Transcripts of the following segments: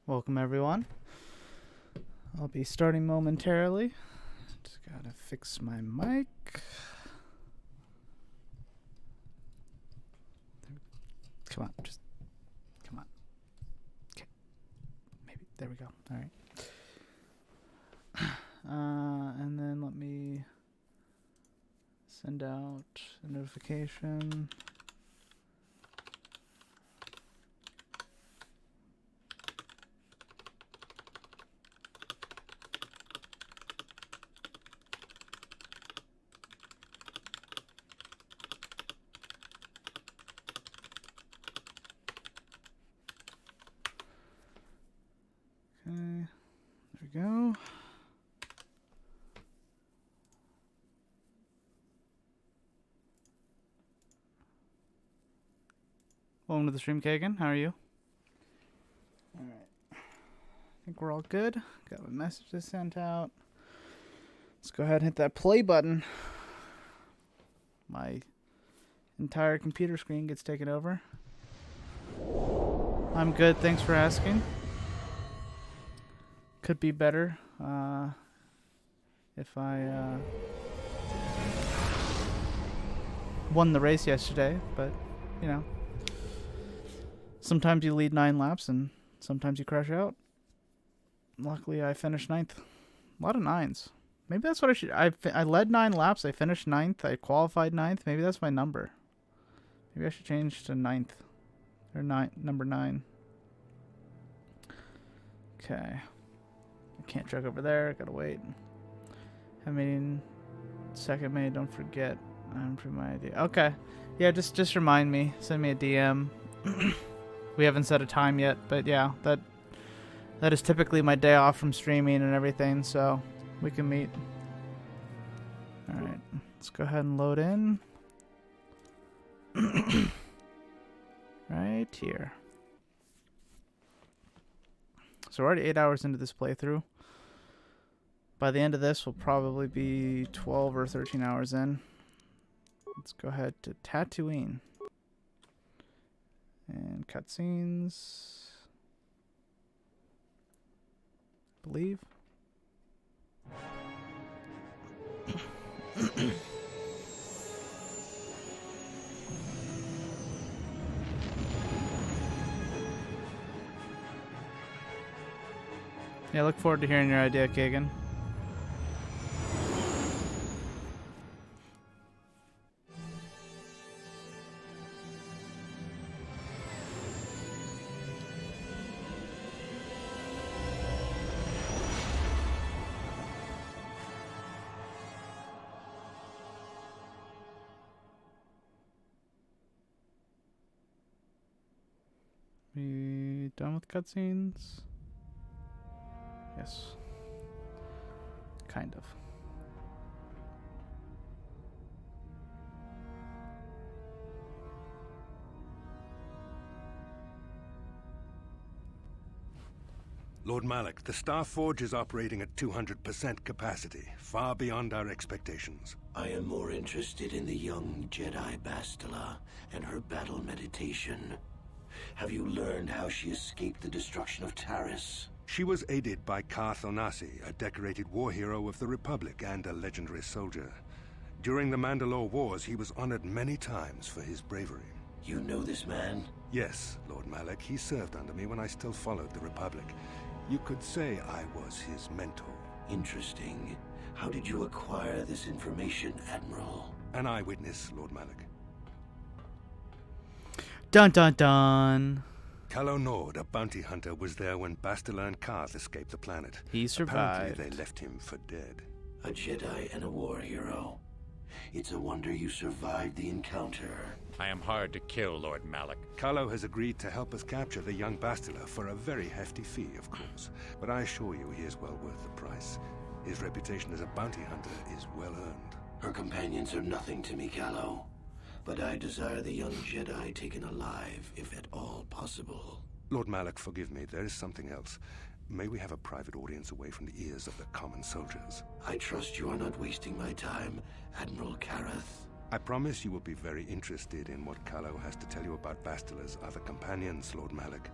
Welcome everyone. I'll be starting momentarily. Just gotta fix my mic. Come on, just come on. Okay, maybe there we go. All right. And then let me send out a notification. Okay, there we go. Welcome to the stream, Kagan. How are you? All right. I think we're all good. Got my messages sent out. Let's go ahead and hit that play button. My entire computer screen gets taken over. I'm good. Thanks for asking. Could be better if I won the race yesterday, but you know, sometimes you lead 9 laps and sometimes you crash out. Luckily, I finished 9th. A lot of 9s. Maybe that's what I should. I led 9 laps. I finished 9th. I qualified 9th. Maybe that's my number. Maybe I should change to 9th or number 9. Okay. I can't check over there. Gotta wait. I mean, second May. Don't forget. I'm for my idea. Okay. Yeah, just remind me. Send me a DM. We haven't set a time yet, but yeah, that is typically my day off from streaming and everything, so we can meet. All right, let's go ahead and load in. Right here. So we're already 8 hours into this playthrough. By the end of this, we'll probably be 12 or 13 hours in. Let's go ahead to Tatooine. And cutscenes. I believe. Yeah, look forward to hearing your idea, Kagan. We done with cutscenes? Yes. Kind of. Lord Malak, the Star Forge is operating at 200% capacity, far beyond our expectations. I am more interested in the young Jedi Bastila and her battle meditation. Have you learned how she escaped the destruction of Taris? She was aided by Karth Onasi, a decorated war hero of the Republic and a legendary soldier. During the Mandalore Wars, he was honored many times for his bravery. You know this man? Yes, Lord Malak. He served under me when I still followed the Republic. You could say I was his mentor. Interesting. How did you acquire this information, Admiral? An eyewitness, Lord Malak. Dun dun dun. Calo Nord, a bounty hunter, was there when Bastila and Karth escaped the planet. He survived. Apparently, they left him for dead. A Jedi and a war hero. It's a wonder you survived the encounter. I am hard to kill, Lord Malak. Calo has agreed to help us capture the young Bastila for a very hefty fee, of course. But I assure you he is well worth the price. His reputation as a bounty hunter is well earned. Her companions are nothing to me, Calo. But I desire the young Jedi taken alive, if at all possible. Lord Malak, forgive me. There is something else. May we have a private audience away from the ears of the common soldiers? I trust you are not wasting my time, Admiral Kareth. I promise you will be very interested in what Calo has to tell you about Bastila's other companions, Lord Malak.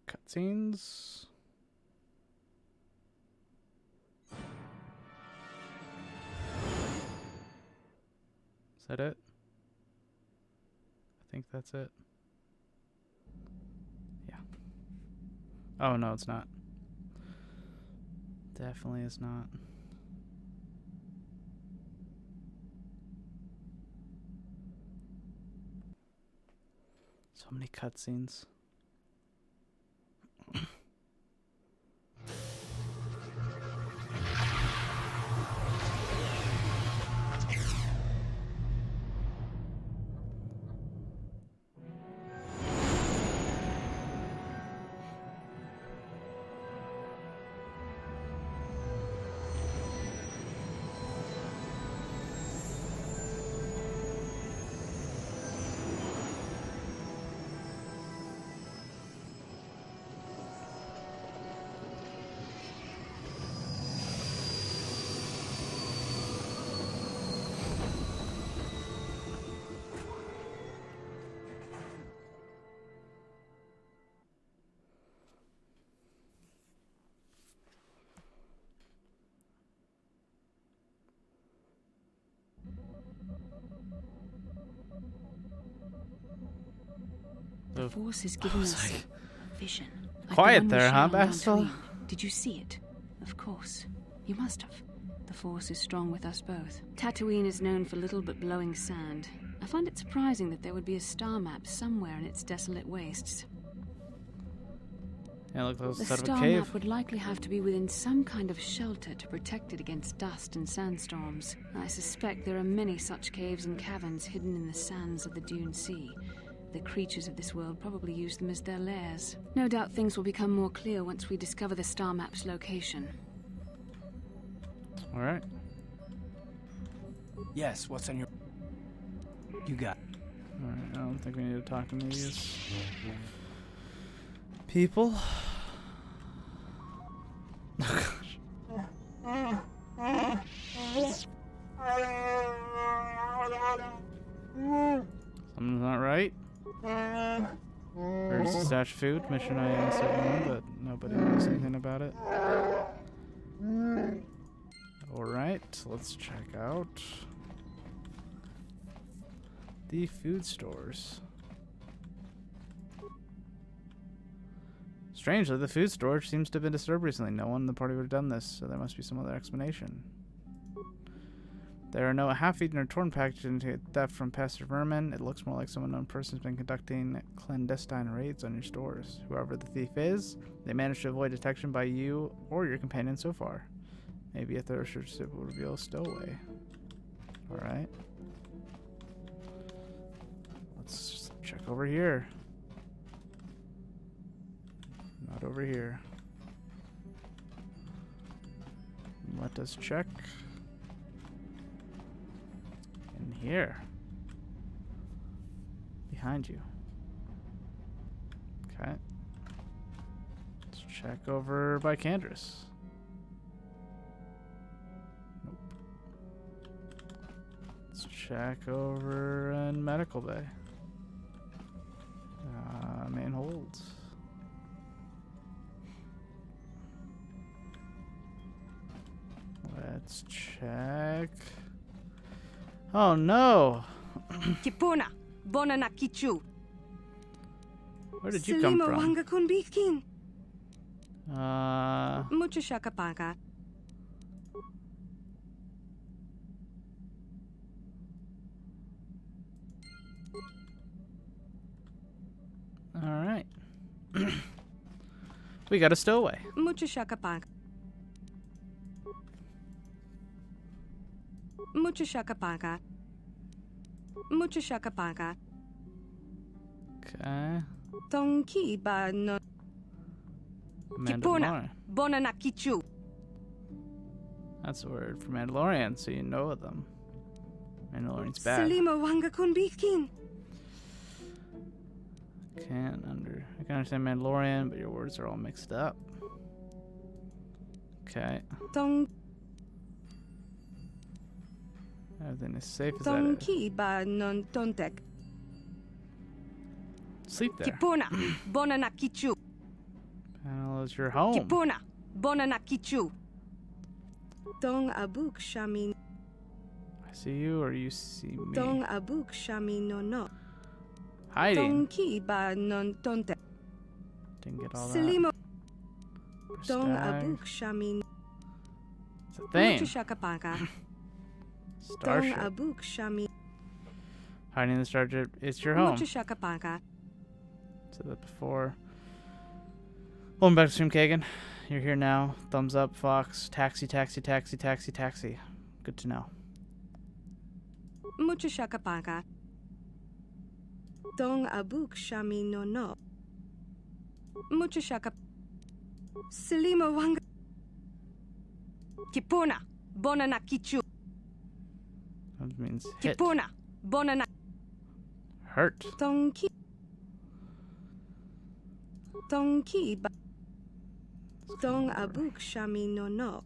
Cutscenes. Is that it? I think that's it. Yeah. Oh, no, it's not. Definitely is not. So many cutscenes. The Force is giving us a vision. Like Quiet the one we there, huh, shared on Bastila? Tatooine. Did you see it? Of course. You must have. The Force is strong with us both. Tatooine is known for little but blowing sand. I find it surprising that there would be a star map somewhere in its desolate wastes. Yeah, look, that was The the side of a star cave. map would likely have to be within some kind of shelter to protect it against dust and sandstorms. I suspect there are many such caves and caverns hidden in the sands of the Dune Sea. The creatures of this world probably use them as their lairs. No doubt things will become more clear once we discover the star map's location. All right. Yes, what's on your... You got... All right. I don't think we need to talk to these people. Something's not right. There's the stash of food. Mission I asked everyone, but nobody knows anything about it. Alright, let's check out the food stores. Strangely, the food storage seems to have been disturbed recently. No one in the party would have done this, so there must be some other explanation. There are no half-eaten or torn packages indicating theft from pest or vermin. It looks more like some unknown person has been conducting clandestine raids on your stores. Whoever the thief is, they managed to avoid detection by you or your companion so far. Maybe a thorough search will reveal a stowaway. Alright. Let's just check over here. Not over here. Let us check in here. Behind you. Okay. Let's check over by Candrass. Nope. Let's check over in Medical Bay. Main holds. Let's check. Oh no! Kipuna, Bonana Kichu. Where did you come from? Wanga Kunbikin. Uh, Mucho Shakapaka. Alright. We got a stowaway. Mucho Shakapaka. Mucho Shakapaka. Mucho Shakapaka. Okay. Tonki ba no. Kipuna, Mandalorian. Bonana Kichu. That's a word for Mandalorian, so you know them. Mandalorian's bad. Salima Wanga Kunbikin. I can understand Mandalorian, but your words are all mixed up. Okay. Tong Everything is safe as that is. Tonki ba non tontek. Sleep there. Kipuna, Bonana Kichu. was your home? Kipuna, Bonana Kichu. Dong Abuk Shami. I see you or you see me? Dong Abuk Shami no. Hiding. Dong Ki ba non tonte. Didn't get all Selimo. that. Dong Stag. Abuk Shami. It's a thing. Muchashakapaka. Dong Starship. Abuk Shami. Hiding in the starship. It's your home. Muchashakapaka. Said that before. Welcome back to Stream Kagan. You're here now. Thumbs up, Fox. Taxi, taxi, taxi, taxi, taxi. Good to know. Muchashakapaka. Dong Abuk Shami no. Muchashaka. Selimo Wanga. Kipuna, Bonana Kichu. That means hit. Kipuna, Bonana. Hurt. Dong Ki. Dong Ki ba. Dong Abuk Shami no.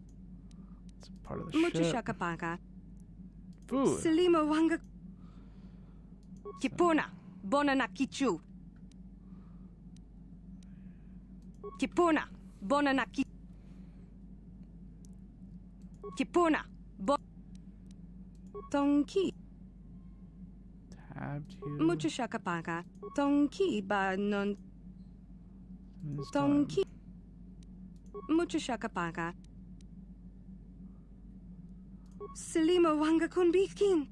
It's a part of the ship. Muchashakapaka. Food. Selimo Wanga. Kipuna, Bonana Kichu. Kipuna, Bonana Kichu. Kipuna, Dong Ki. Tabbed you. Muchashakapaka. Dong Ki ba non. Means Dong time. Ki. Muchashakapaka. Selimo Wanga Kunbikin.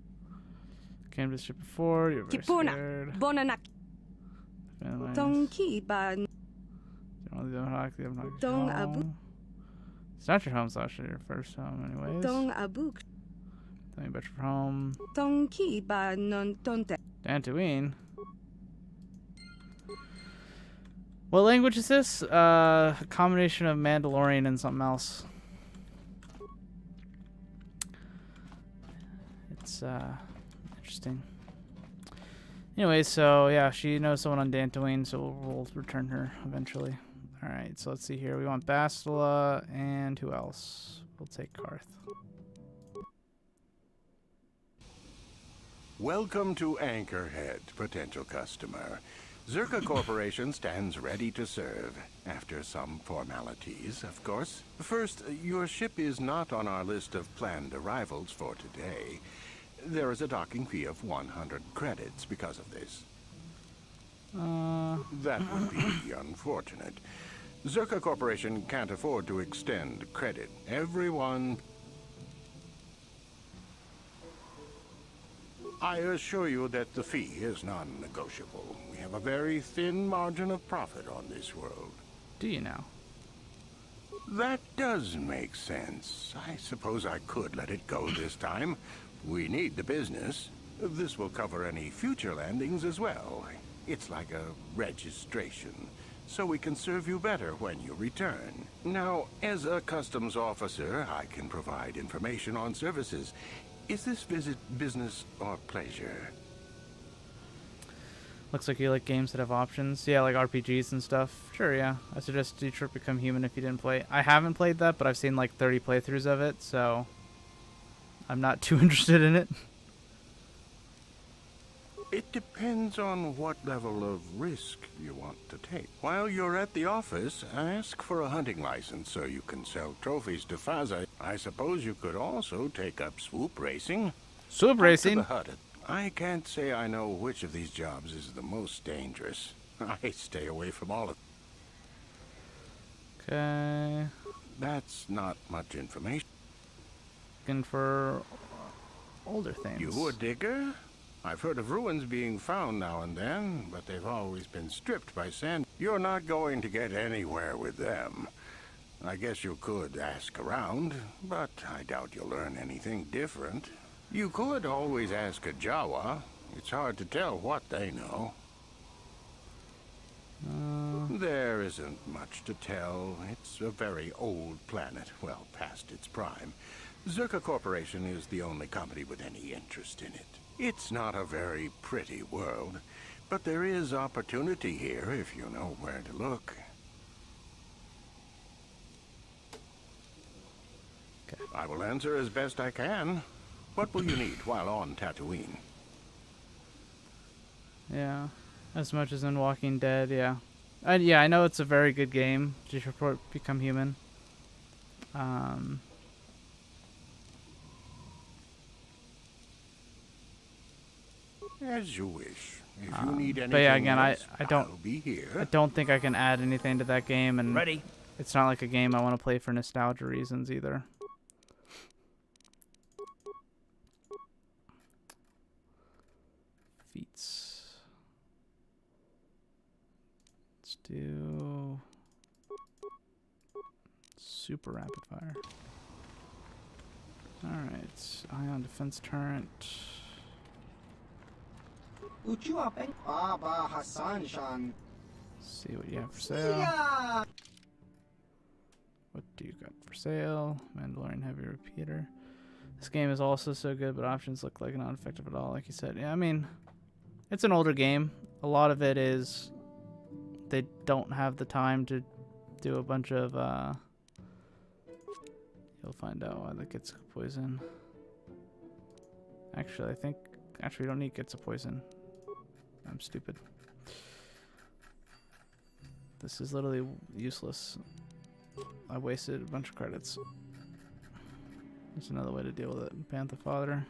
Came to the ship before. You're very Kipuna, scared. Bonana. Family. Dong Ki ba. Dong Abu. It's not your home, it's actually your first home, anyways. Dong Abuk. Tell me about your home. Dong Ki ba non tonte. Tatooine. What language is this? A combination of Mandalorian and something else. It's interesting. Anyway, so yeah, she knows someone on Tatooine, so we'll return her eventually. Alright, so let's see here. We want Bastila and who else? We'll take Karth. Welcome to Anchorhead, potential customer. Zerka Corporation stands ready to serve, after some formalities, of course. First, your ship is not on our list of planned arrivals for today. There is a docking fee of 100 credits because of this. That would be unfortunate. Zerka Corporation can't afford to extend credit. Everyone... I assure you that the fee is non-negotiable. We have a very thin margin of profit on this world. Do you now? That does make sense. I suppose I could let it go this time. We need the business. This will cover any future landings as well. It's like a registration, so we can serve you better when you return. Now, as a customs officer, I can provide information on services. Is this visit business or pleasure? Looks like you like games that have options. Yeah, like RPGs and stuff. Sure, yeah. I suggest Detroit Become Human if you didn't play. I haven't played that, but I've seen like 30 playthroughs of it, so I'm not too interested in it. It depends on what level of risk you want to take. While you're at the office, ask for a hunting license so you can sell trophies to Faza. I suppose you could also take up swoop racing. Swoop Up racing? to the hut. I can't say I know which of these jobs is the most dangerous. I stay away from all of Okay. That's not much information. Looking for older things. You a digger? I've heard of ruins being found now and then, but they've always been stripped by sand. You're not going to get anywhere with them. I guess you could ask around, but I doubt you'll learn anything different. You could always ask a Jawa. It's hard to tell what they know. There isn't much to tell. It's a very old planet, well past its prime. Zerka Corporation is the only company with any interest in it. It's not a very pretty world, but there is opportunity here if you know where to look. Okay. I will answer as best I can. What will you need while on Tatooine? Yeah. As much as in Walking Dead, yeah. Yeah, I know it's a very good game. Just report Become Human. As you wish. If you need anything But yeah, again, else, I don't I'll be here. I don't think I can add anything to that game, and Ready? it's not like a game I want to play for nostalgia reasons either. Feats. Let's do super rapid fire. Alright, ion defense turret. See what you have for sale. What do you got for sale? Mandalorian heavy repeater. This game is also so good, but options look like not effective at all, like you said. Yeah, I mean, it's an older game. A lot of it is they don't have the time to do a bunch of, you'll find out why that gets poison. Actually, we don't need gets a poison. I'm stupid. This is literally useless. I wasted a bunch of credits. There's another way to deal with it. Bantha Father.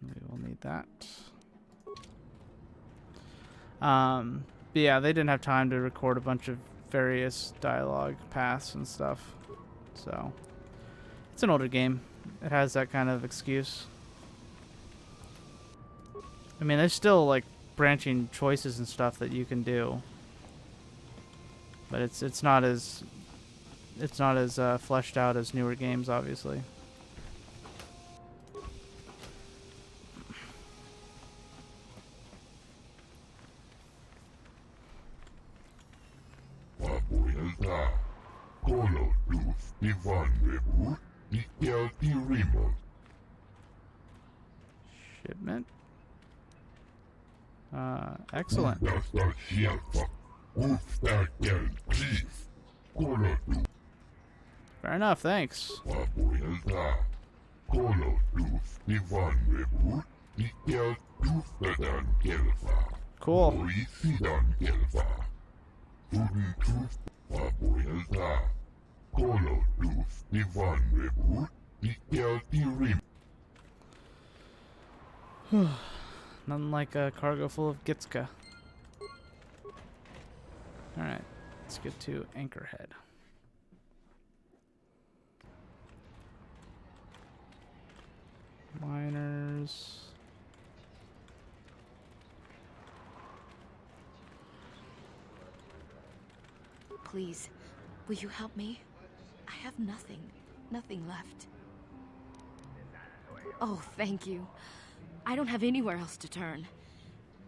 We will need that. But yeah, they didn't have time to record a bunch of various dialogue paths and stuff. So, it's an older game. It has that kind of excuse. I mean, there's still like branching choices and stuff that you can do, but it's not as fleshed out as newer games, obviously. Shipment. Excellent. Fair enough, thanks. Cool. Nothing like a cargo full of Gitska. Alright, let's get to Anchorhead. Miners. Please, will you help me? I have nothing left. Oh, thank you. I don't have anywhere else to turn.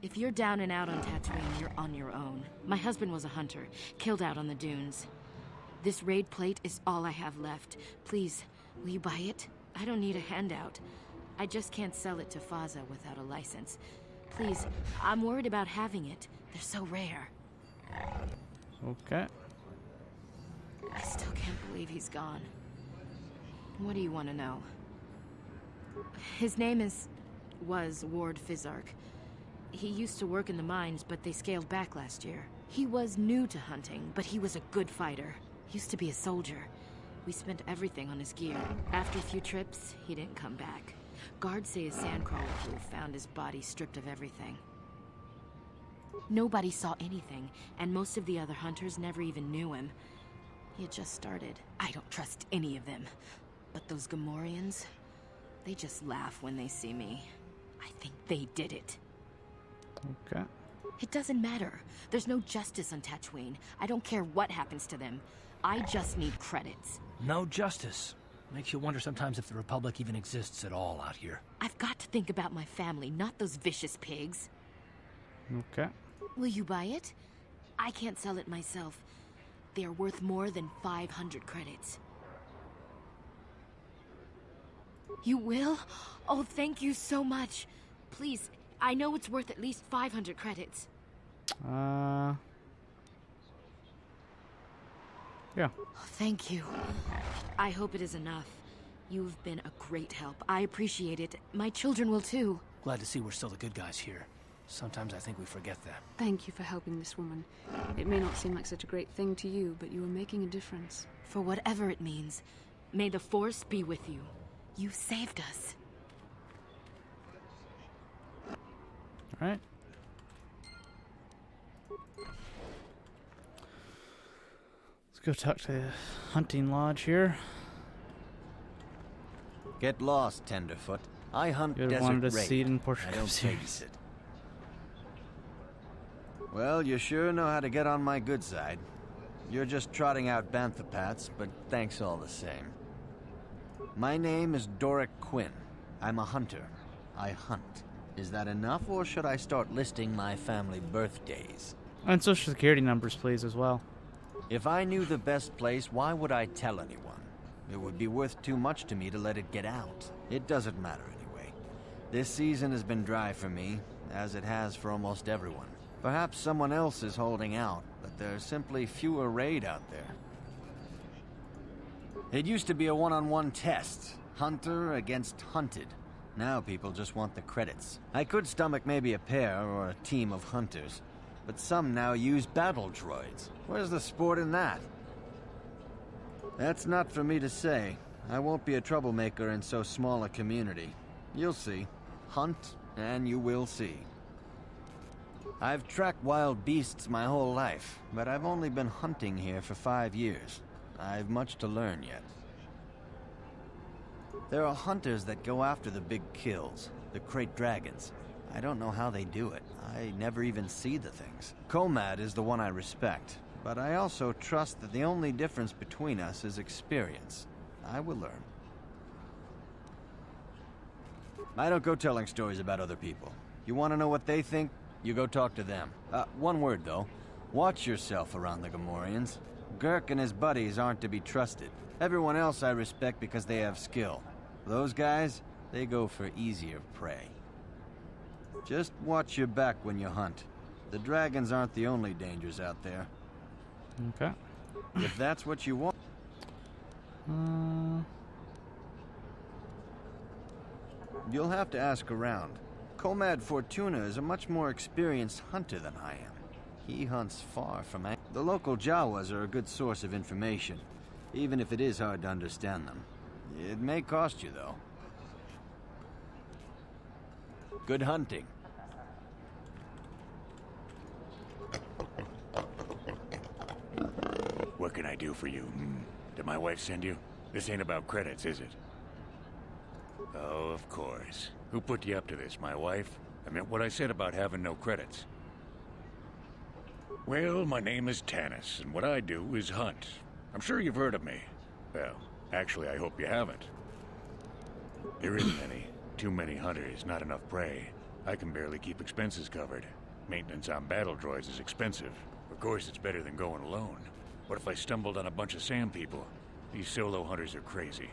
If you're down and out on Tatooine, you're on your own. My husband was a hunter, killed out on the dunes. This raid plate is all I have left. Please, will you buy it? I don't need a handout. I just can't sell it to Faza without a license. Please, I'm worried about having it. They're so rare. Okay. I still can't believe he's gone. What do you want to know? His name was Ward Fizark. He used to work in the mines, but they scaled back last year. He was new to hunting, but he was a good fighter. Used to be a soldier. We spent everything on his gear. After a few trips, he didn't come back. Guards say his sandcrawler crew found his body stripped of everything. Nobody saw anything, and most of the other hunters never even knew him. He had just started. I don't trust any of them. But those Gamorreans, they just laugh when they see me. I think they did it. Okay. It doesn't matter. There's no justice on Tatooine. I don't care what happens to them. I just need credits. No justice. Makes you wonder sometimes if the Republic even exists at all out here. I've got to think about my family, not those vicious pigs. Okay. Will you buy it? I can't sell it myself. They are worth more than 500 credits. You will? Oh, thank you so much. Please, I know it's worth at least 500 credits. Yeah. Oh, thank you. I hope it is enough. You've been a great help. I appreciate it. My children will too. Glad to see we're still the good guys here. Sometimes I think we forget that. Thank you for helping this woman. It may not seem like such a great thing to you, but you are making a difference. For whatever it means, may the Force be with you. You saved us. Alright. Let's go talk to the hunting lodge here. Get lost, Tenderfoot. I hunt You would have desert wanted a raid. seat in Portrait I don't series. babysit. Well, you sure know how to get on my good side. You're just trotting out bantha pats, but thanks all the same. My name is Doric Quinn. I'm a hunter. I hunt. Is that enough, or should I start listing my family birthdays? And social security numbers, please, as well. If I knew the best place, why would I tell anyone? It would be worth too much to me to let it get out. It doesn't matter anyway. This season has been dry for me, as it has for almost everyone. Perhaps someone else is holding out, but there's simply fewer raid out there. It used to be a one-on-one test. Hunter against hunted. Now people just want the credits. I could stomach maybe a pair or a team of hunters, but some now use battle droids. Where's the sport in that? That's not for me to say. I won't be a troublemaker in so small a community. You'll see. Hunt, and you will see. I've tracked wild beasts my whole life, but I've only been hunting here for 5 years. I've much to learn yet. There are hunters that go after the big kills, the crate dragons. I don't know how they do it. I never even see the things. Comad is the one I respect, but I also trust that the only difference between us is experience. I will learn. I don't go telling stories about other people. You want to know what they think? You go talk to them. One word, though. Watch yourself around the Gamorreans. Gurk and his buddies aren't to be trusted. Everyone else I respect because they have skill. Those guys, they go for easier prey. Just watch your back when you hunt. The dragons aren't the only dangers out there. Okay. If that's what you want. You'll have to ask around. Comad Fortuna is a much more experienced hunter than I am. He hunts far from... The local Jawas are a good source of information, even if it is hard to understand them. It may cost you, though. Good hunting. What can I do for you? Did my wife send you? This ain't about credits, is it? Oh, of course. Who put you up to this, my wife? I meant what I said about having no credits. Well, my name is Tanis, and what I do is hunt. I'm sure you've heard of me. Well, actually, I hope you haven't. There isn't any. Too many hunters, not enough prey. I can barely keep expenses covered. Maintenance on battle droids is expensive. Of course, it's better than going alone. What if I stumbled on a bunch of sand people? These solo hunters are crazy.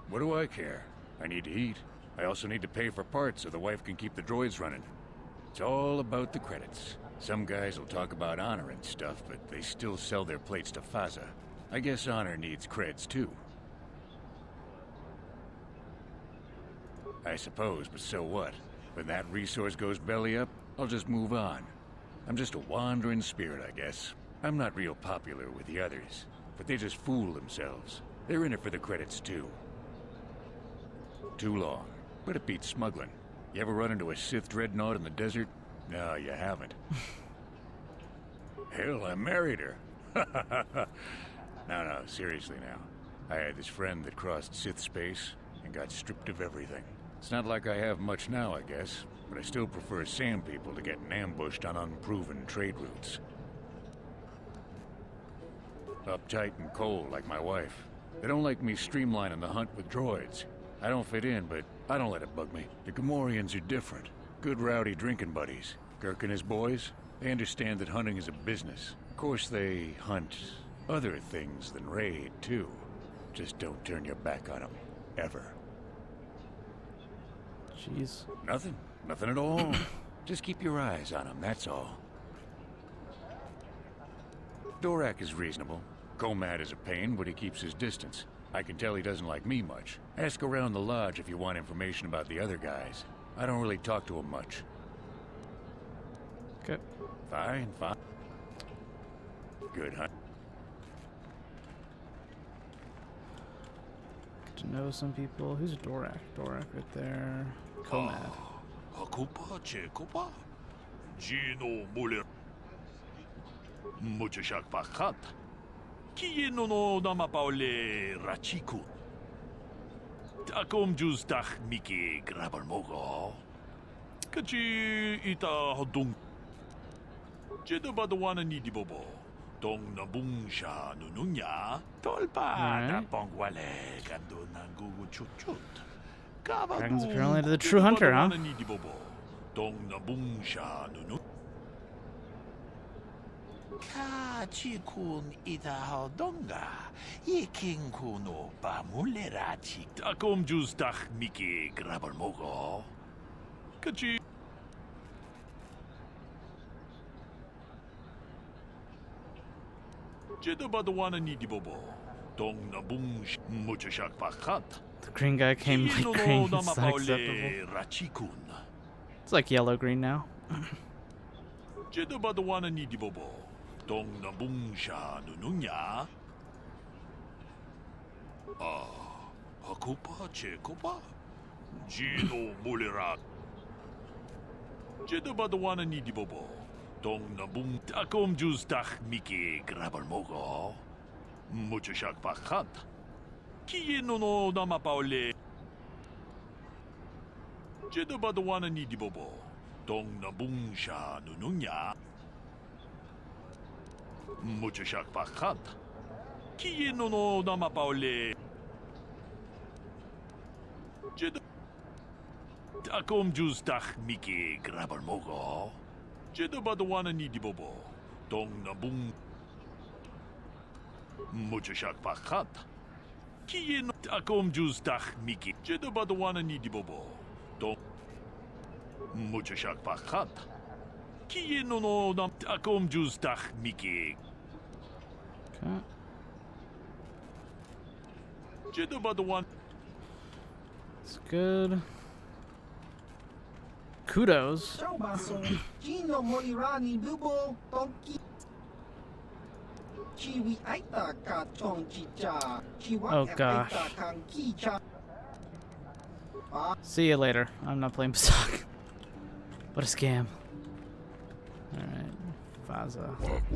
What do I care? I need to eat. I also need to pay for parts so the wife can keep the droids running. It's all about the credits. Some guys will talk about honor and stuff, but they still sell their plates to Faza. I guess honor needs creds too. I suppose, but so what? When that resource goes belly up, I'll just move on. I'm just a wandering spirit, I guess. I'm not real popular with the others, but they just fool themselves. They're in it for the credits too. Too long, but it beats smuggling. You ever run into a Sith dreadnought in the desert? No, you haven't. Hell, I married her. No, seriously now. I had this friend that crossed Sith space and got stripped of everything. It's not like I have much now, I guess, but I still prefer sand people to getting ambushed on unproven trade routes. Uptight and cold like my wife. They don't like me streamlining the hunt with droids. I don't fit in, but I don't let it bug me. The Gamorreans are different. Good rowdy drinking buddies. Gurk and his boys, they understand that hunting is a business. Of course they hunt other things than raid, too. Just don't turn your back on them. Ever. Jeez. Nothing at all. Just keep your eyes on them, that's all. Dorak is reasonable. Comad is a pain, but he keeps his distance. I can tell he doesn't like me much. Ask around the lodge if you want information about the other guys. I don't really talk to him much. Fine, fine. Good hunt. Get to know some people. Who's Dorak? Dorak right there. Comad. Hakupa Chekopa? Gino Muller. Muchashak Pakat. Kieno no Namapaule Rachiku. Takom Justach Miki Grabarmogo. Kachi Ita Hodung. Jedabadawana Nidibobo. Dong Nabungsha Nununya. Tolpa Napongwale Gando Nangugu Chuchut. Dragon's apparently the true hunter, huh? Dong Nabungsha Nunu. Kachikun Ita Hodonga. Yiking Kuno Bamulerachi. Takom Justach Miki Grabarmogo. Kachi. Jedabadawana Nidibobo. Dong Nabunsh Muchashak Pakat. The green guy came like green. It's not acceptable. It's like yellow-green now. Jedabadawana Nidibobo. Dong Nabungsha Nununya. Hakupa Chekopa. Gino Mulerat. Jedabadawana Nidibobo. Dong Nabung Takom Justach Miki Grabarmogo. Muchashak Pakat. Kieno no Namapaule. Jedabadawana Nidibobo. Dong Nabungsha Nununya. Muchashak Pakat. Kieno no Namapaule. Takom Justach Miki Grabarmogo. Jedabadawana Nidibobo. Dong Nabung. Muchashak Pakat. Kieno Takom Justach Miki. Jedabadawana Nidibobo. Dong. Muchashak Pakat. Kieno no Nam Takom Justach Miki. Okay. Jedabadawana. It's good. Kudos. Oh gosh. See you later. I'm not playing Pasok. What a scam. Alright. Faza. Alright.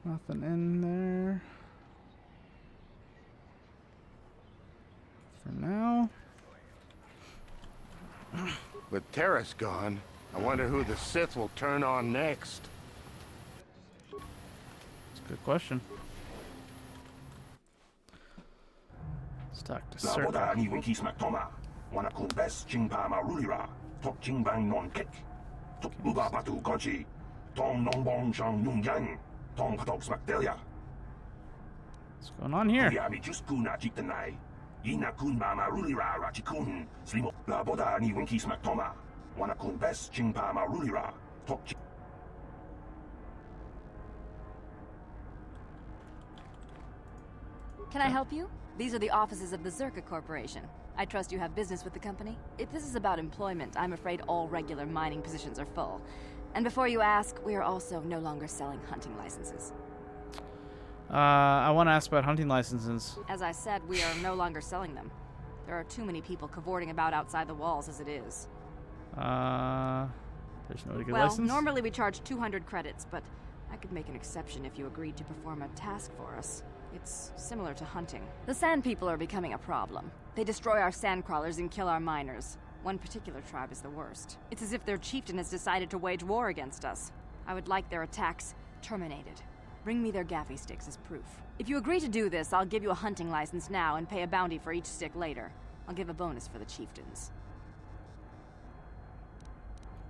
Nothing in there for now. With Terrace gone, I wonder who the Sith will turn on next. That's a good question. Let's talk to Sir. What's going on here? Can I help you? These are the offices of the Zerka Corporation. I trust you have business with the company. If this is about employment, I'm afraid all regular mining positions are full. And before you ask, we are also no longer selling hunting licenses. I want to ask about hunting licenses. As I said, we are no longer selling them. There are too many people cavorting about outside the walls as it is. There's no good well, license? normally we charge 200 credits, but I could make an exception if you agreed to perform a task for us. It's similar to hunting. The sand people are becoming a problem. They destroy our sand crawlers and kill our miners. One particular tribe is the worst. It's as if their chieftain has decided to wage war against us. I would like their attacks terminated. Bring me their gaffy sticks as proof. If you agree to do this, I'll give you a hunting license now and pay a bounty for each stick later. I'll give a bonus for the chieftains.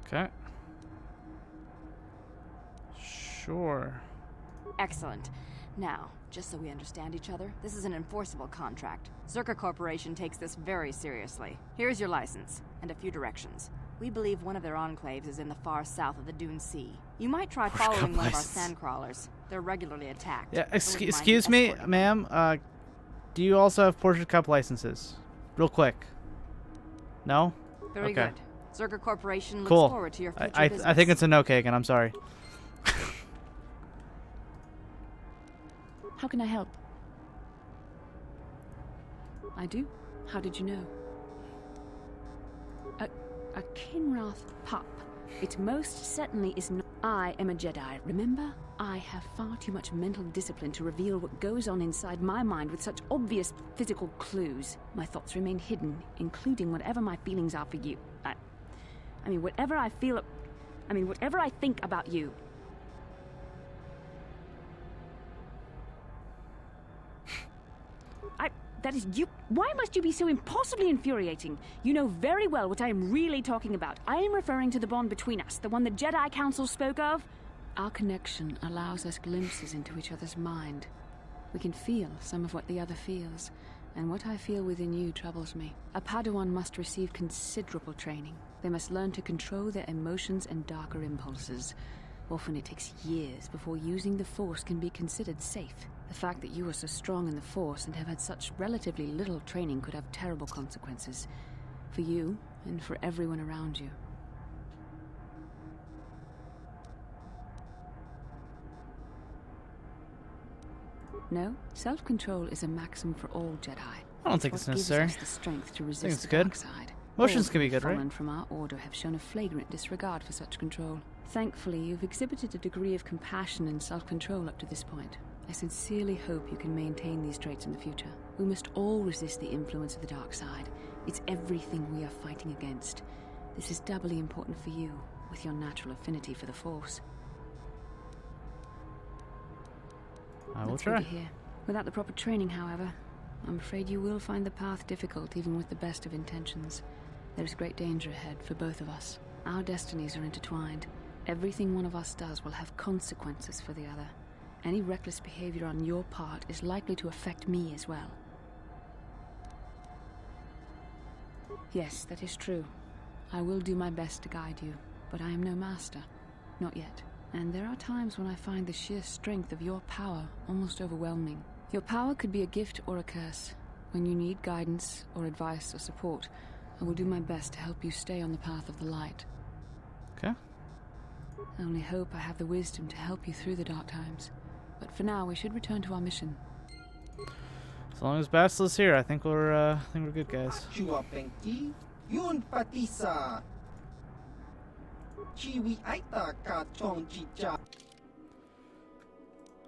Okay. Sure. Excellent. Now, just so we understand each other, this is an enforceable contract. Zerka Corporation takes this very seriously. Here's your license, and a few directions. We believe one of their enclaves is in the far south of the Dune Sea. You might try following one of our sand crawlers. They're regularly attacked. Yeah, excuse me, ma'am. Do you also have Portrait Cup licenses? Real quick. No? Very okay. good. Zerka Corporation looks Cool. forward to your future I business. think it's a no, Kagan. I'm sorry. How can I help? I do. How did you know? A Kinrath pup. It most certainly is not. I am a Jedi, remember? I have far too much mental discipline to reveal what goes on inside my mind with such obvious physical clues. My thoughts remain hidden, including whatever my feelings are for you. I mean, whatever I feel... whatever I think about you. That is you. Why must you be so impossibly infuriating? You know very well what I am really talking about. I am referring to the bond between us, the one the Jedi Council spoke of. Our connection allows us glimpses into each other's mind. We can feel some of what the other feels, and what I feel within you troubles me. A Padawan must receive considerable training. They must learn to control their emotions and darker impulses. Often it takes years before using the Force can be considered safe. The fact that you are so strong in the Force and have had such relatively little training could have terrible consequences. For you, and for everyone around you. No, self-control is a maxim for all Jedi. I don't think it's necessary. Gives us the strength to I resist think it's the good. dark side. Motions All can be who have good, right? fallen from our order have shown a flagrant disregard for such control. Thankfully, you've exhibited a degree of compassion and self-control up to this point. I sincerely hope you can maintain these traits in the future. We must all resist the influence of the dark side. It's everything we are fighting against. This is doubly important for you, with your natural affinity for the Force. I will That's try. good to hear. Without the proper training, however, I'm afraid you will find the path difficult even with the best of intentions. There is great danger ahead for both of us. Our destinies are intertwined. Everything one of us does will have consequences for the other. Any reckless behavior on your part is likely to affect me as well. Yes, that is true. I will do my best to guide you, but I am no master. Not yet. And there are times when I find the sheer strength of your power almost overwhelming. Your power could be a gift or a curse. When you need guidance or advice or support, I will do my best to help you stay on the path of the light. Okay. I only hope I have the wisdom to help you through the dark times. But for now, we should return to our mission. As long as Basila's here, I think we're good, guys. Chua Penki, yun pati sa Chiwi Aita ka Chong Chicha.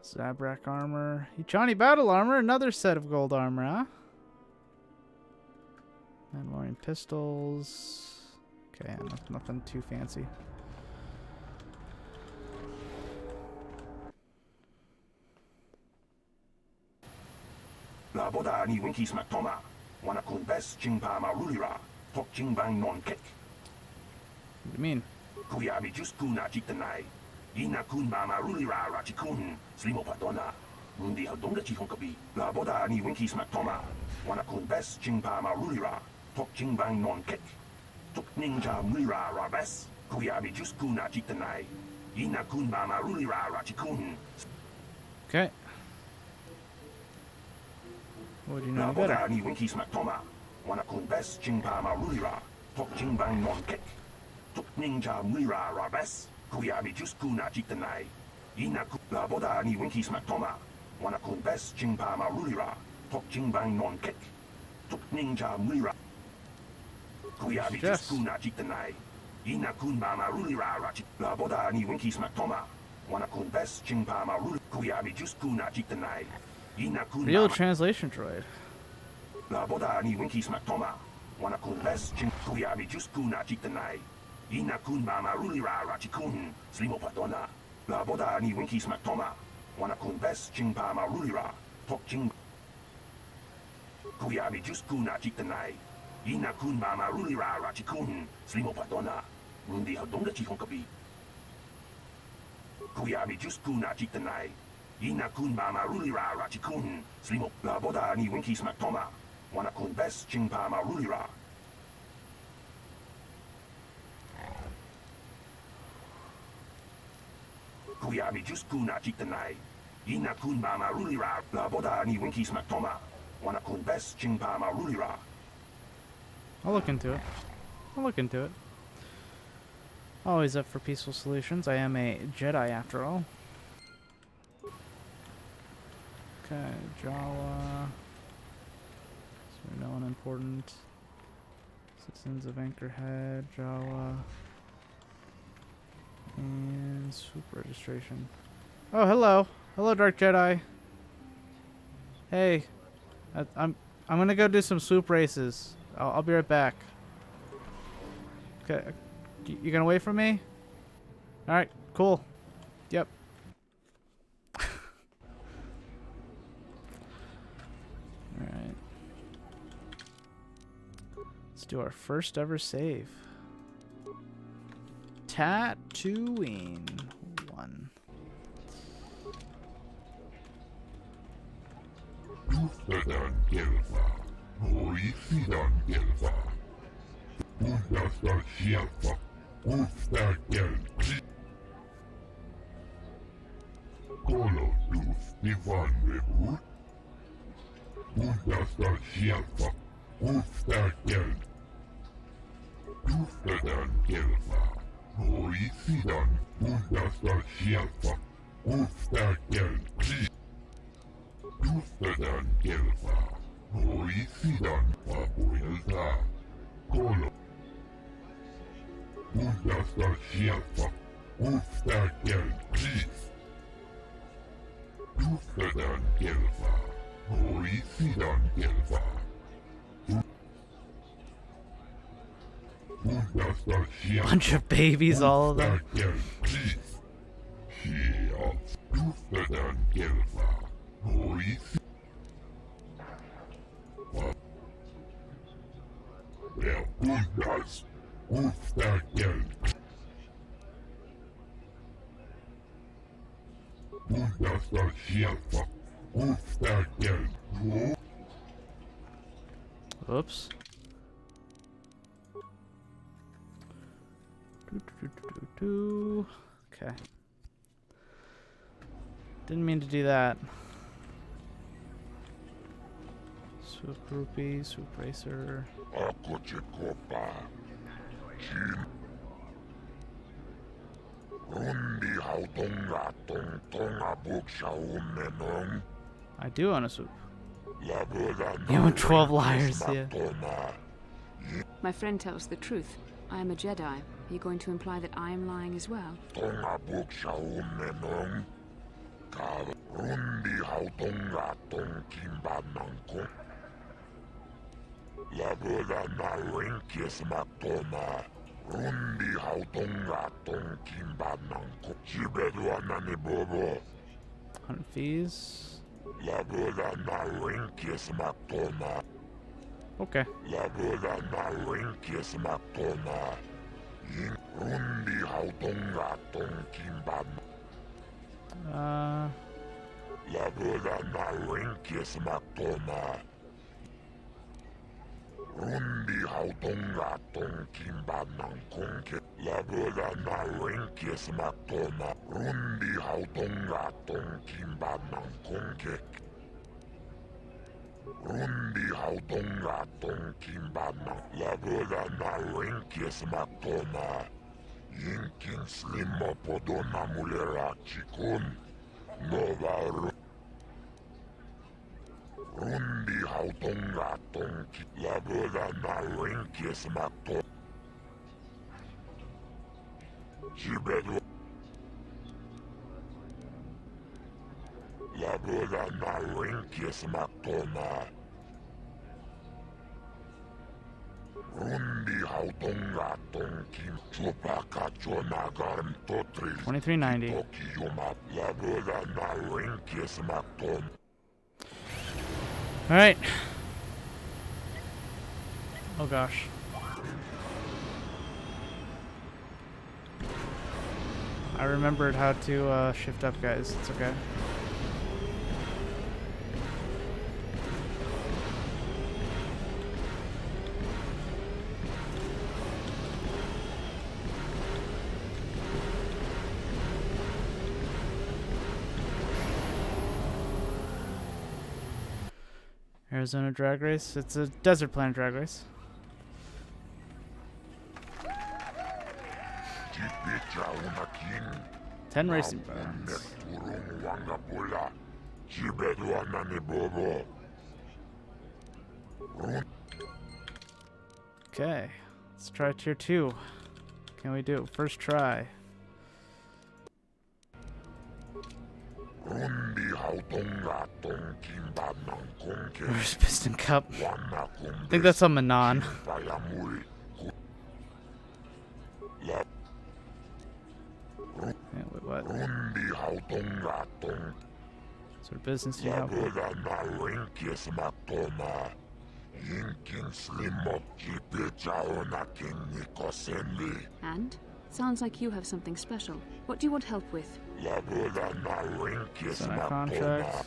Zabrak armor. Ichani battle armor. Another set of gold armor, huh? Mandalorian pistols. Okay, nothing too fancy. La boda ni winkis matoma. Wana kun bes chingpa marulira. Tok chingbang non kek. What do you mean? Kuya mi just kuna chitanai. Ina kun mama rulira rachikun. Slimo padona. Mundi aldonga chihon kabi. La boda ni winkis matoma. Wana kun bes chingpa marulira. Tok chingbang non kek. Tok ninja mulira rabes. Kuya mi just kuna chitanai. Ina kun mama rulira rachikun. Okay. What do you know La better? boda ni winkis matoma. Wana kun bes chingpa marulira. Tok chingbang non kek. Tok ninja mulira rabes. Kuya mi just kuna chitanai. Ina la boda ni winkis matoma. Wana kun bes chingpa marulira. Tok chingbang non kek. Tok ninja mulira. Kuya mi just kuna chitanai. Ina kun mama rulira rachi. La boda ni winkis matoma. Wana kun bes chingpa marul. Kuya mi just kuna chitanai. Ina kun Real translation droid. La boda ni winkis matoma. Wana kun bes ching. Kuya mi just kuna chitanai. Inakun mama rulira rachikun slimopatona. La boda ni winki smaktoma. Wanakun bes chingpa ma rulira. Tok ching. Kuyabi juskuna chitanai. Inakun mama rulira rachikun slimopatona. Rundi hadonga chihonkabi. Kuyabi juskuna chitanai. Inakun mama rulira rachikun slimop. La boda ni winki smaktoma. Wanakun bes chingpa ma rulira. Kuyabi juskuna chitanai. Inakun mama rulira. La boda ni winki smaktoma. Wanakun bes chingpa ma rulira. I'll look into it. I'll look into it. Always up for peaceful solutions. I am a Jedi after all. Okay, Jawa. So no one important. Citizens of Anchorhead, Jawa. And super registration. Oh, hello. Hello, Dark Jedi. Hey. I'm gonna go do some swoop races. I'll be right back. Okay. You gonna wait for me? Alright, cool. Yep. Alright. Let's do our first ever save. Tatooine 1. Ustadan Gelfa, Moisidan Gelfa, Undastar Shelfa, Usta Gelfi. Kolo dus Divan Rehut, Undastar Shelfa, Usta Gelfi. Ustadan Gelfa, Moisidan, Undastar Shelfa, Usta Gelfi. Ustadan Gelfa, Moisidan Papuelta, Kolo. Undastar Shelfa, Usta Gelfi. Ustadan Gelfa, Moisidan Gelfa. Undastar Shelfa. Bunch of babies, all of them. Ustadan Gelfa. Undas, Ustagel. Undastar Shelfa, Ustagel. Oops. Okay. Didn't mean to do that. Swoop groupie, swoop racer. I do own a swoop. You and 12 liars, yeah. My friend tells the truth. I am a Jedi. Are you going to imply that I am lying as well? Hunt fees. Okay. Rundi hautonga tong kimbanang konke. Laboda na renkes matoma. Rundi hautonga tong kimbanang konke. Rundi hautonga tong kimbanang. Laboda na renkes matoma. Yinkin slimo podona mulera chikun. Nova Rundi hautonga tonki laboda na renkes mato. Jibedo laboda na renkes matoma. Rundi $23.90. All right. Oh gosh. I remembered how to shift up, guys. It's okay. Arizona drag race. It's a desert planet drag race. Ten racing burns. Okay, let's try tier 2. Can we do it? First try. Where's Piston Cup? I think that's on Manon. Yeah, wait, what? Sort of business you have. And? Sounds like you have something special. What do you want help with? Sign a contract.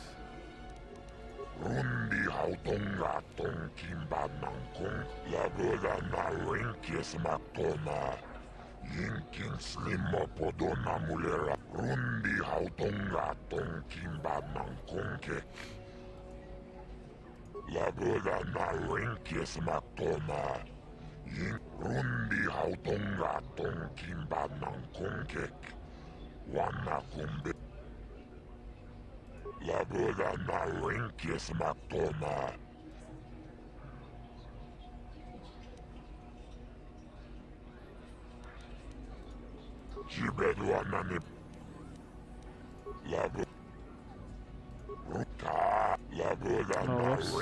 Oh, whoops.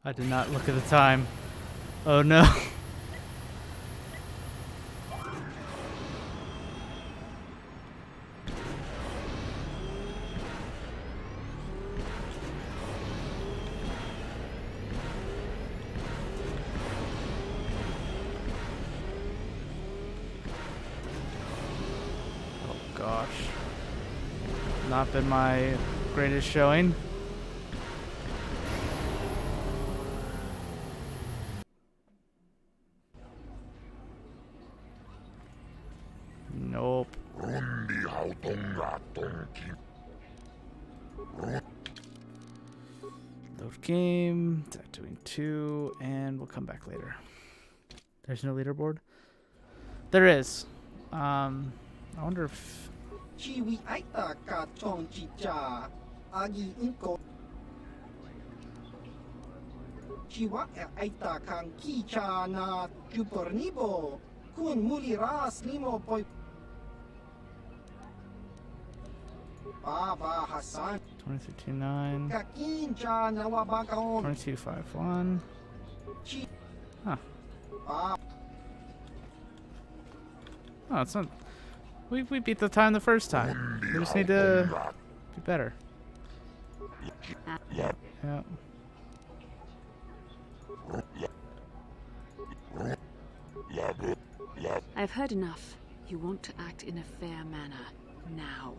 I did not look at the time. Oh no. Gosh. Not been my greatest showing. Nope. Load game, Tatooine 2, and we'll come back later. There's no leaderboard? There is. I wonder if... Chiwi aita ka chong chicha. Agi inko. Chiwa aita kang kicha na chupornibo. Kun muli ras limo poi. Baba Hassan. 23.9. Kakincha na wabakaon. 22.51. Huh. Oh, it's not... We beat the time the first time. We just need to be better. Yeah. I've heard enough. You want to act in a fair manner. Now.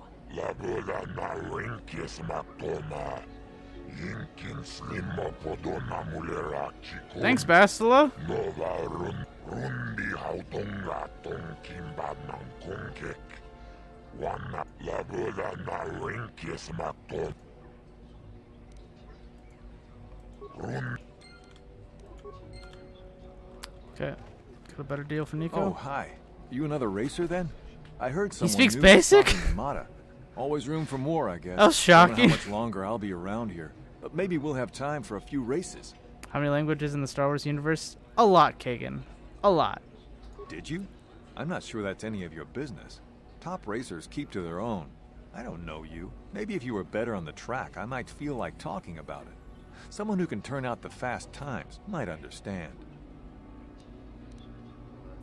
Thanks, Bastila. Okay, got a better deal for Nico. Oh, hi. You another racer then? I heard someone. He speaks new basic? talking in Mata. Always room for more, I guess. That was shocking. Don't know how much longer I'll be around here, but maybe we'll have time for a few races. How many languages in the Star Wars universe? A lot, Kagan. A lot. Did you? I'm not sure that's any of your business. Top racers keep to their own. I don't know you. Maybe if you were better on the track, I might feel like talking about it. Someone who can turn out the fast times might understand.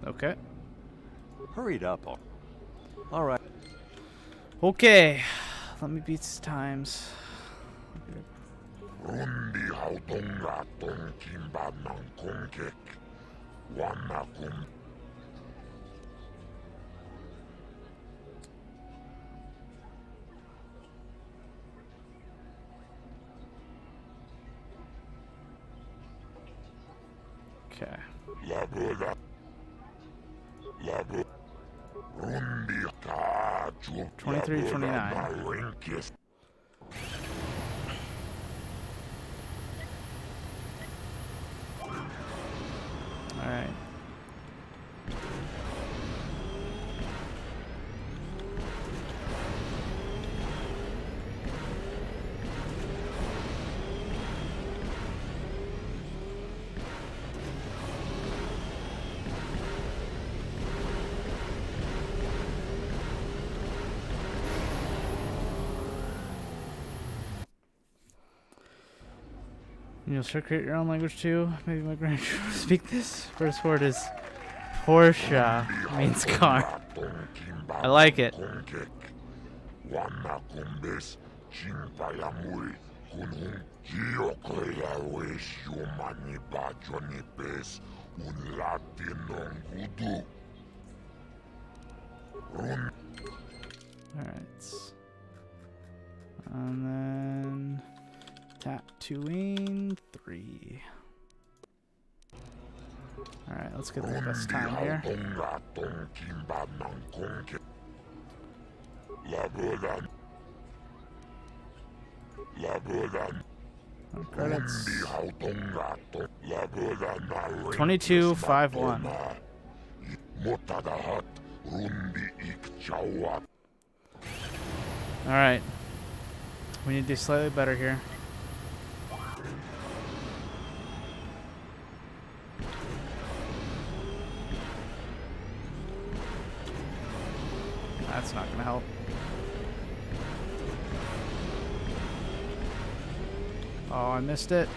Okay. Hurry it up. All right. Okay. Let me beat these times. Rundi hautonga tong kimba nang kongkek. Wanakum. Okay. Rundi kaju. 23-29. All right. You'll start create your own language too. Maybe my grandchildren speak this. First word is Porsche, means car. I like it. Alright. And then Tatooine 3. Alright, let's get the best time here. Credits. 22-5-1. Alright. We need to do slightly better here. That's not going to help. Oh, I missed it.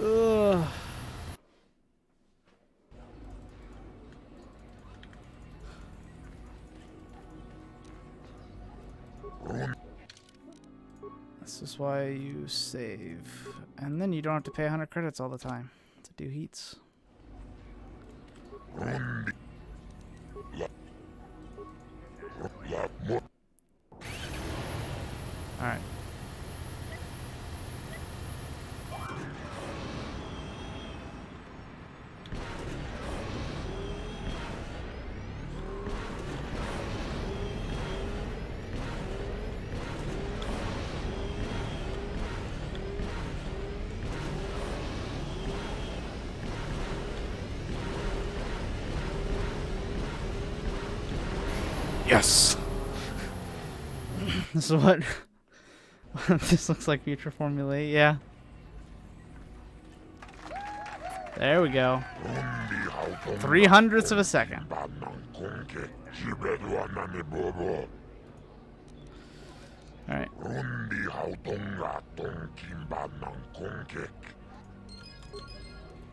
Ugh. This is why you save. And then you don't have to pay 100 credits all the time to do heats. Right. Alright. Yes. This is what this looks like future Formula 8, yeah. There we go. 0.03 of a second. Alright.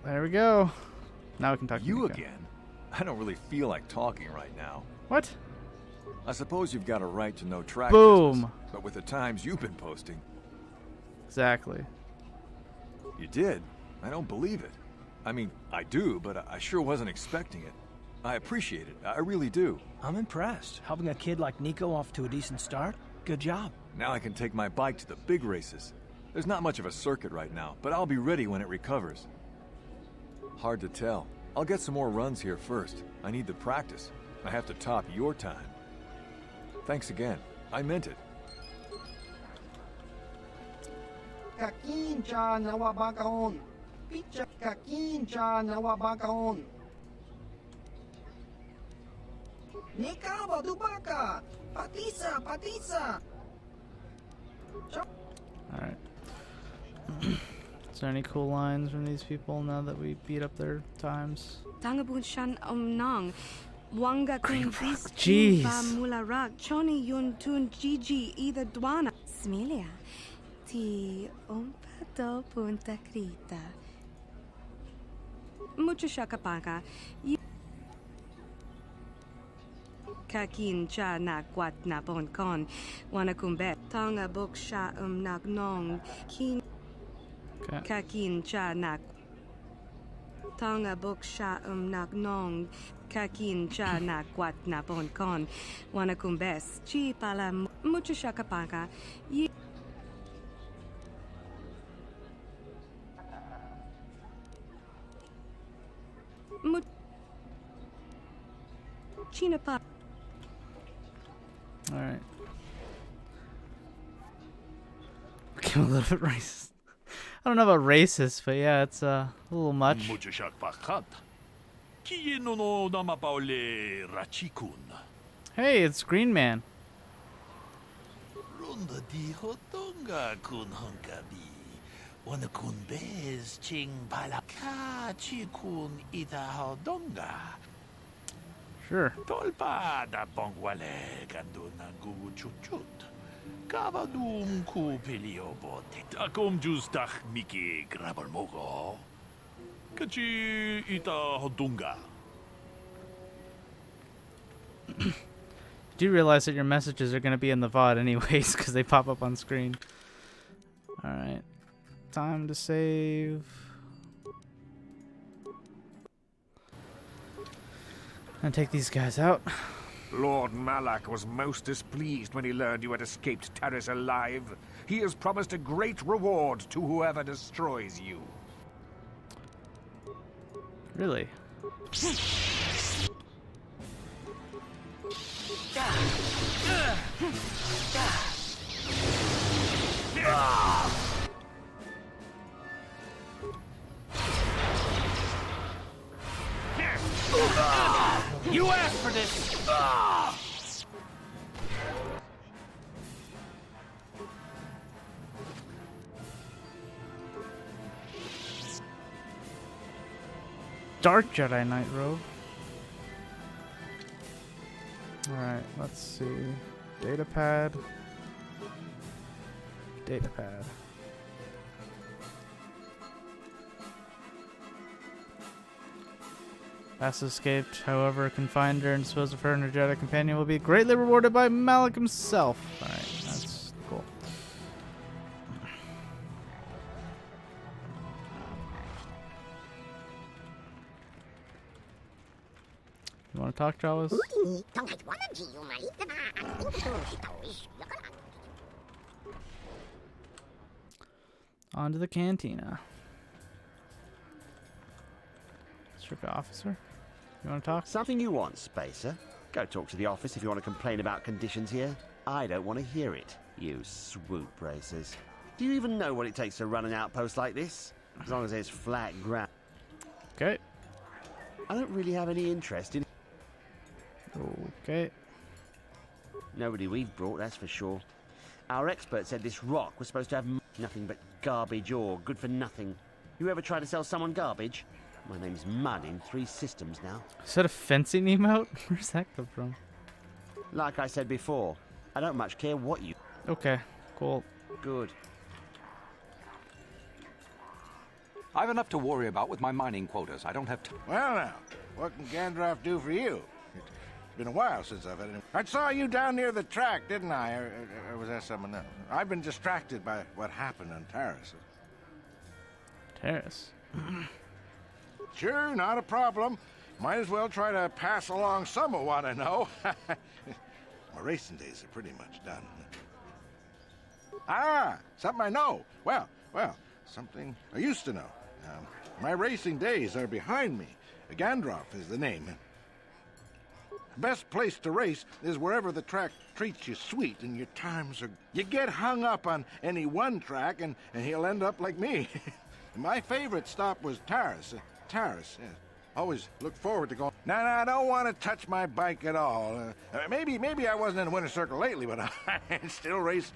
There we go. Now we can talk to you Nico. again? I don't really feel like talking right now. What? I suppose you've got a right to know track Boom. business, but with the times you've been posting. Exactly. You did? I don't believe it. I mean, I do, but I sure wasn't expecting it. I appreciate it. I really do. I'm impressed. Helping a kid like Nico off to a decent start? Good job. Now I can take my bike to the big races. There's not much of a circuit right now, but I'll be ready when it recovers. Hard to tell. I'll get some more runs here first. I need the practice. I have to top your time. Thanks again. I meant it. Kakincha nawabakaon. Picha kakincha nawabakaon. Nika wadubaka. Patisa, patisa. Alright. Is there any cool lines from these people now that we beat up their times? Tangabun shan nang. Wanga tun bis Jeez. ba mularak choni yun tun gigi either dwana. Smilia. Ti ompato punta krita. Mucho shakapaka. Kakin cha na kwat na bon kon. Wanakumbe. Tonga bok sha nagnong. Kin. Kakin cha na. Tonga bok sha nagnong. Kakin cha na kwat na bon kon. Wanakumbes. Chi pala mucho shakapaka. Chinapa. All right. Became a little bit racist. I don't know about racist, but yeah, it's a little much. Mucho shakpakat. Kieno no namapaule rachikun. Hey, it's Green Man. Runda di hotonga kun honkabi. Wana kun bez ching palaka chikun ita hodonga. Sure. Tolpa da bongwale ganduna gugu chuchut. Kabadum ku pelio bote. Takom justach miki grabal mogo. Kachi ita hodunga. Do you realize that your messages are going to be in the VOD anyways because they pop up on screen? Alright. Time to save. And take these guys out. Lord Malak was most displeased when he learned you had escaped Taris alive. He has promised a great reward to whoever destroys you. Really? You asked for this! Dark Jedi Knight robe. Alright, let's see. Datapad. Datapad. Bass escaped, however, confined her and disposed of her and her Jedi companion will be greatly rewarded by Malak himself. Alright, that's cool. You want to talk, Jawas? On to the cantina. Circuit officer? You want to talk? Something you want, Spacer? Go talk to the office if you want to complain about conditions here. I don't want to hear it, you swoop racers. Do you even know what it takes to run an outpost like this? As long as there's flat ground. Okay. I don't really have any interest in... Okay. Nobody we've brought, that's for sure. Our expert said this rock was supposed to have nothing but garbage ore, good for nothing. You ever try to sell someone garbage? My name's Mud in 3 systems now. Is that a fencing emote? Where's that come from? Like I said before, I don't much care what you... Okay, cool. Good. I've enough to worry about with my mining quotas. I don't have time. Well now, what can Gandalf do for you? It's been a while since I've had any... I saw you down near the track, didn't I? Or was that someone else? I've been distracted by what happened on Taris. Taris? Sure, not a problem. Might as well try to pass along some of what I know. My racing days are pretty much done. Ah, something I know. Well, something I used to know. My racing days are behind me. Gandalf is the name. Best place to race is wherever the track treats you sweet and your times are... You get hung up on any one track and he'll end up like me. My favorite stop was Taris. Taris, yes. Always look forward to going... No, I don't want to touch my bike at all. Maybe I wasn't in the winner's circle lately, but I still race...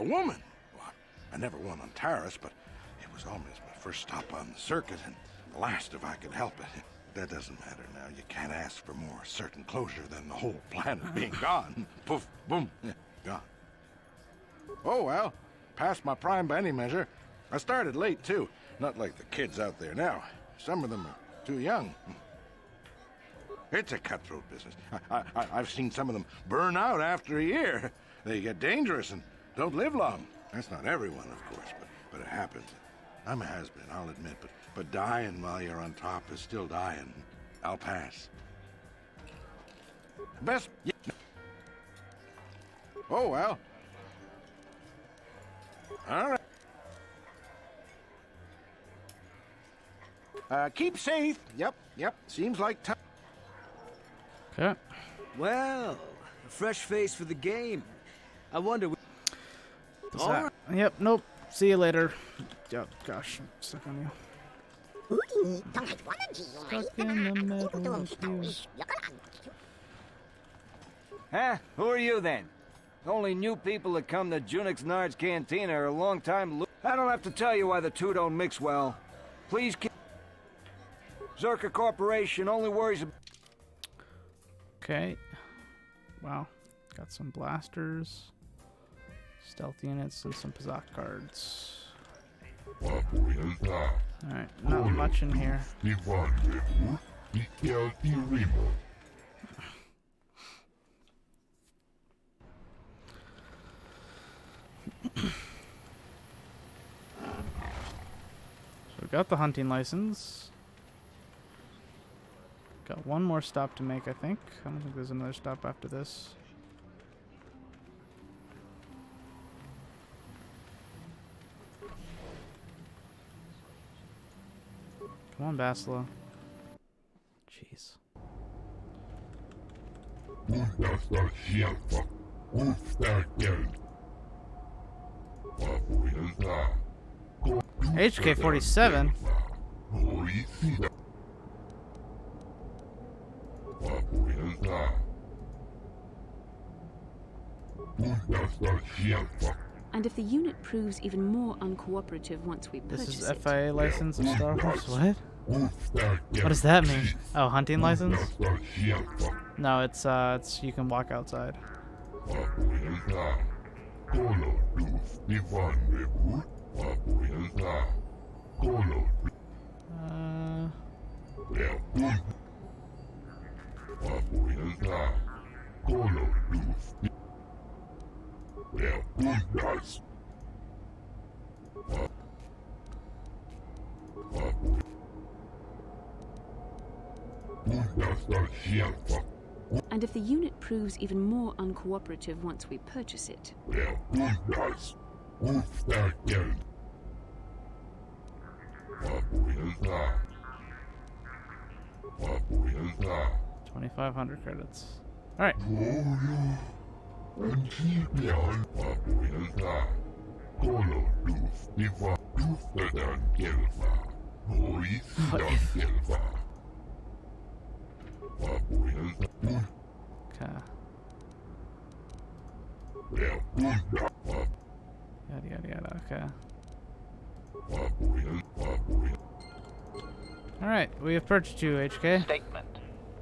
A woman? Well, I never won on Taris, but it was almost my first stop on the circuit, and the last if I could help it. That doesn't matter now. You can't ask for more certain closure than the whole planet being gone. Poof, boom, yeah, gone. Oh, well, past my prime by any measure. I started late, too. Not like the kids out there now. Some of them are too young. It's a cutthroat business. I've seen some of them burn out after a year. They get dangerous and don't live long. That's not everyone, of course, but it happens. I'm a has-been, I'll admit, but dying while you're on top is still dying. I'll pass. Best... Yeah. Oh, well. All right. Keep safe. Yep. Seems like time. Okay. Well, a fresh face for the game. I wonder... Yep, nope. See you later. Yep, gosh, I'm stuck on you. Stuck in the middle with you. Huh? Who are you then? Only new people that come to Junix Nard's Cantina are a long time. I don't have to tell you why the two don't mix well. Please keep... Zerka Corporation only worries about... Okay. Wow. Got some blasters. Stealth units and some Pazak cards. Alright, not much in here. So we got the hunting license. Got one more stop to make, I think. I don't think there's another stop after this. Come on, Basila. Jeez. HK-47? And if the unit proves even more uncooperative once we purchase This is FIA license of Star Wars? What? What does that mean? Oh, hunting license? No, it's you can walk outside. And if the unit proves even more uncooperative once we purchase it. 2,500 credits. Alright. Okay. Yada yada yada, okay. Alright, we have purchased you, HK. Statement.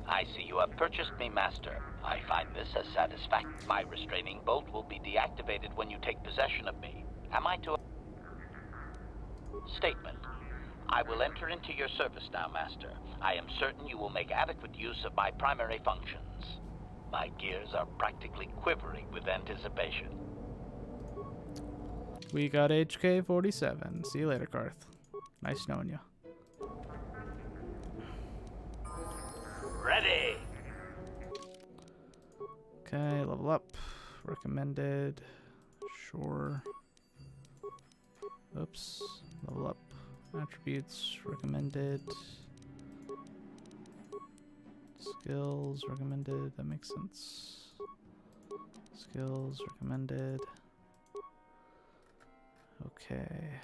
I see you have purchased me, Master. I find this a satisfaction. My restraining bolt will be deactivated when you take possession of me. Am I to... Statement. I will enter into your service now, Master. I am certain you will make adequate use of my primary functions. My gears are practically quivering with anticipation. We got HK-47. See you later, Karth. Nice knowing you. Ready! Okay, level up. Recommended. Sure. Oops. Level up. Attributes. Recommended. Skills. Recommended. That makes sense. Skills. Recommended. Okay.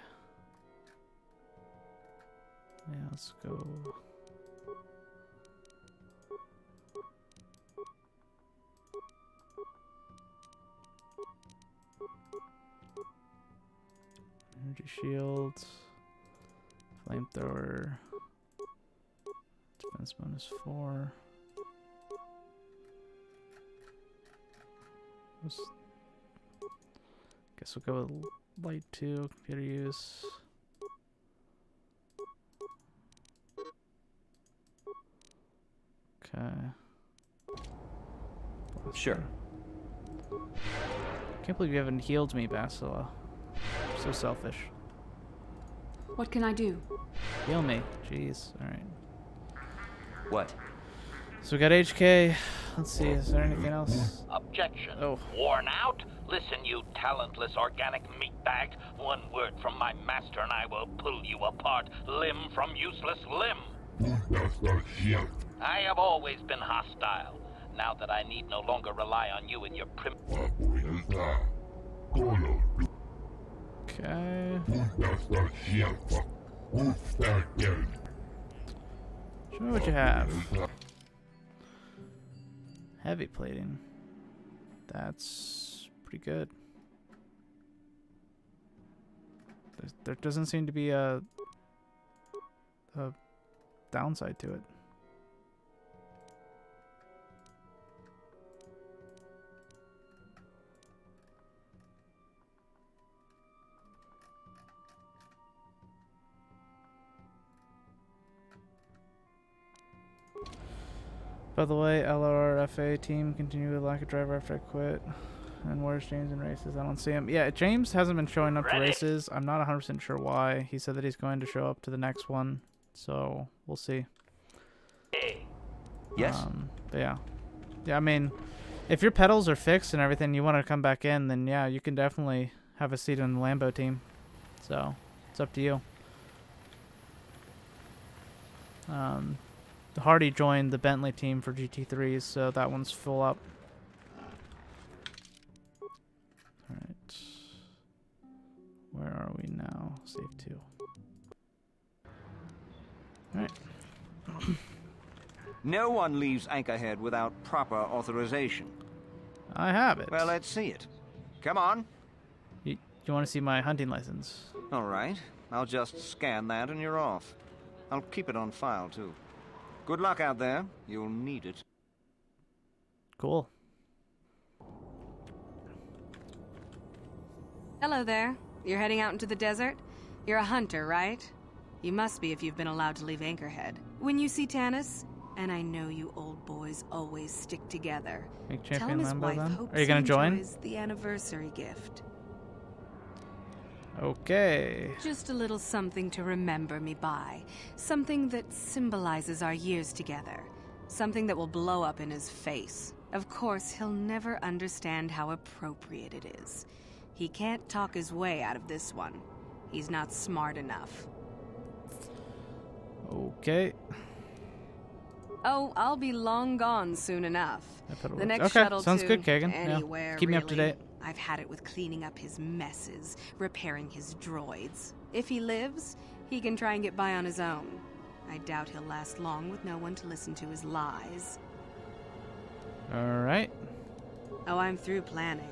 Yeah, let's go. Energy shield, flamethrower, defense bonus 4. Guess we'll go with light 2, computer use. Okay. Sure. Can't believe you haven't healed me, Basila. So selfish. What can I do? Heal me. Jeez. Alright. What? So we got HK. Let's see, is there anything else? Objection. Oh. Worn out? Listen, you talentless organic meatbag. One word from my master and I will pull you apart, limb from useless limb. I have always been hostile. Now that I need no longer rely on you and your Okay. Show me what you have. Heavy plating. That's pretty good. There doesn't seem to be a downside to it. By the way, LRFA team continue with lack of driver after I quit. And where's James in races? I don't see him. Yeah, James hasn't been showing up to races. I'm not 100% sure why. He said that he's going to show up to the next one. So, we'll see. Yes? But yeah. Yeah, I mean, if your pedals are fixed and everything, you want to come back in, then yeah, you can definitely have a seat on the Lambo team. So, it's up to you. Hardy joined the Bentley team for GT3s, so that one's full up. Alright. Where are we now? Save 2. Alright. No one leaves Anchorhead without proper authorization. I have it. Well, let's see it. Come on. You want to see my hunting license? All right. I'll just scan that and you're off. I'll keep it on file, too. Good luck out there. You'll need it. Cool. Hello there. You're heading out into the desert? You're a hunter, right? You must be if you've been allowed to leave Anchorhead. When you see Tanis, and I know you old boys always stick together, Make tell champion him his Lambo wife then? hopes Are you gonna he join? enjoys the anniversary gift. Okay. Just a little something to remember me by. Something that symbolizes our years together. Something that will blow up in his face. Of course, he'll never understand how appropriate it is. He can't talk his way out of this one. He's not smart enough. Okay. Oh, I'll be long gone soon enough. The next Okay, shuttle sounds to good, Kagan. Yeah. anywhere, Keep me up to really. date. I've had it with cleaning up his messes, repairing his droids. If he lives, he can try and get by on his own. I doubt he'll last long with no one to listen to his lies. Alright. Oh, I'm through planning.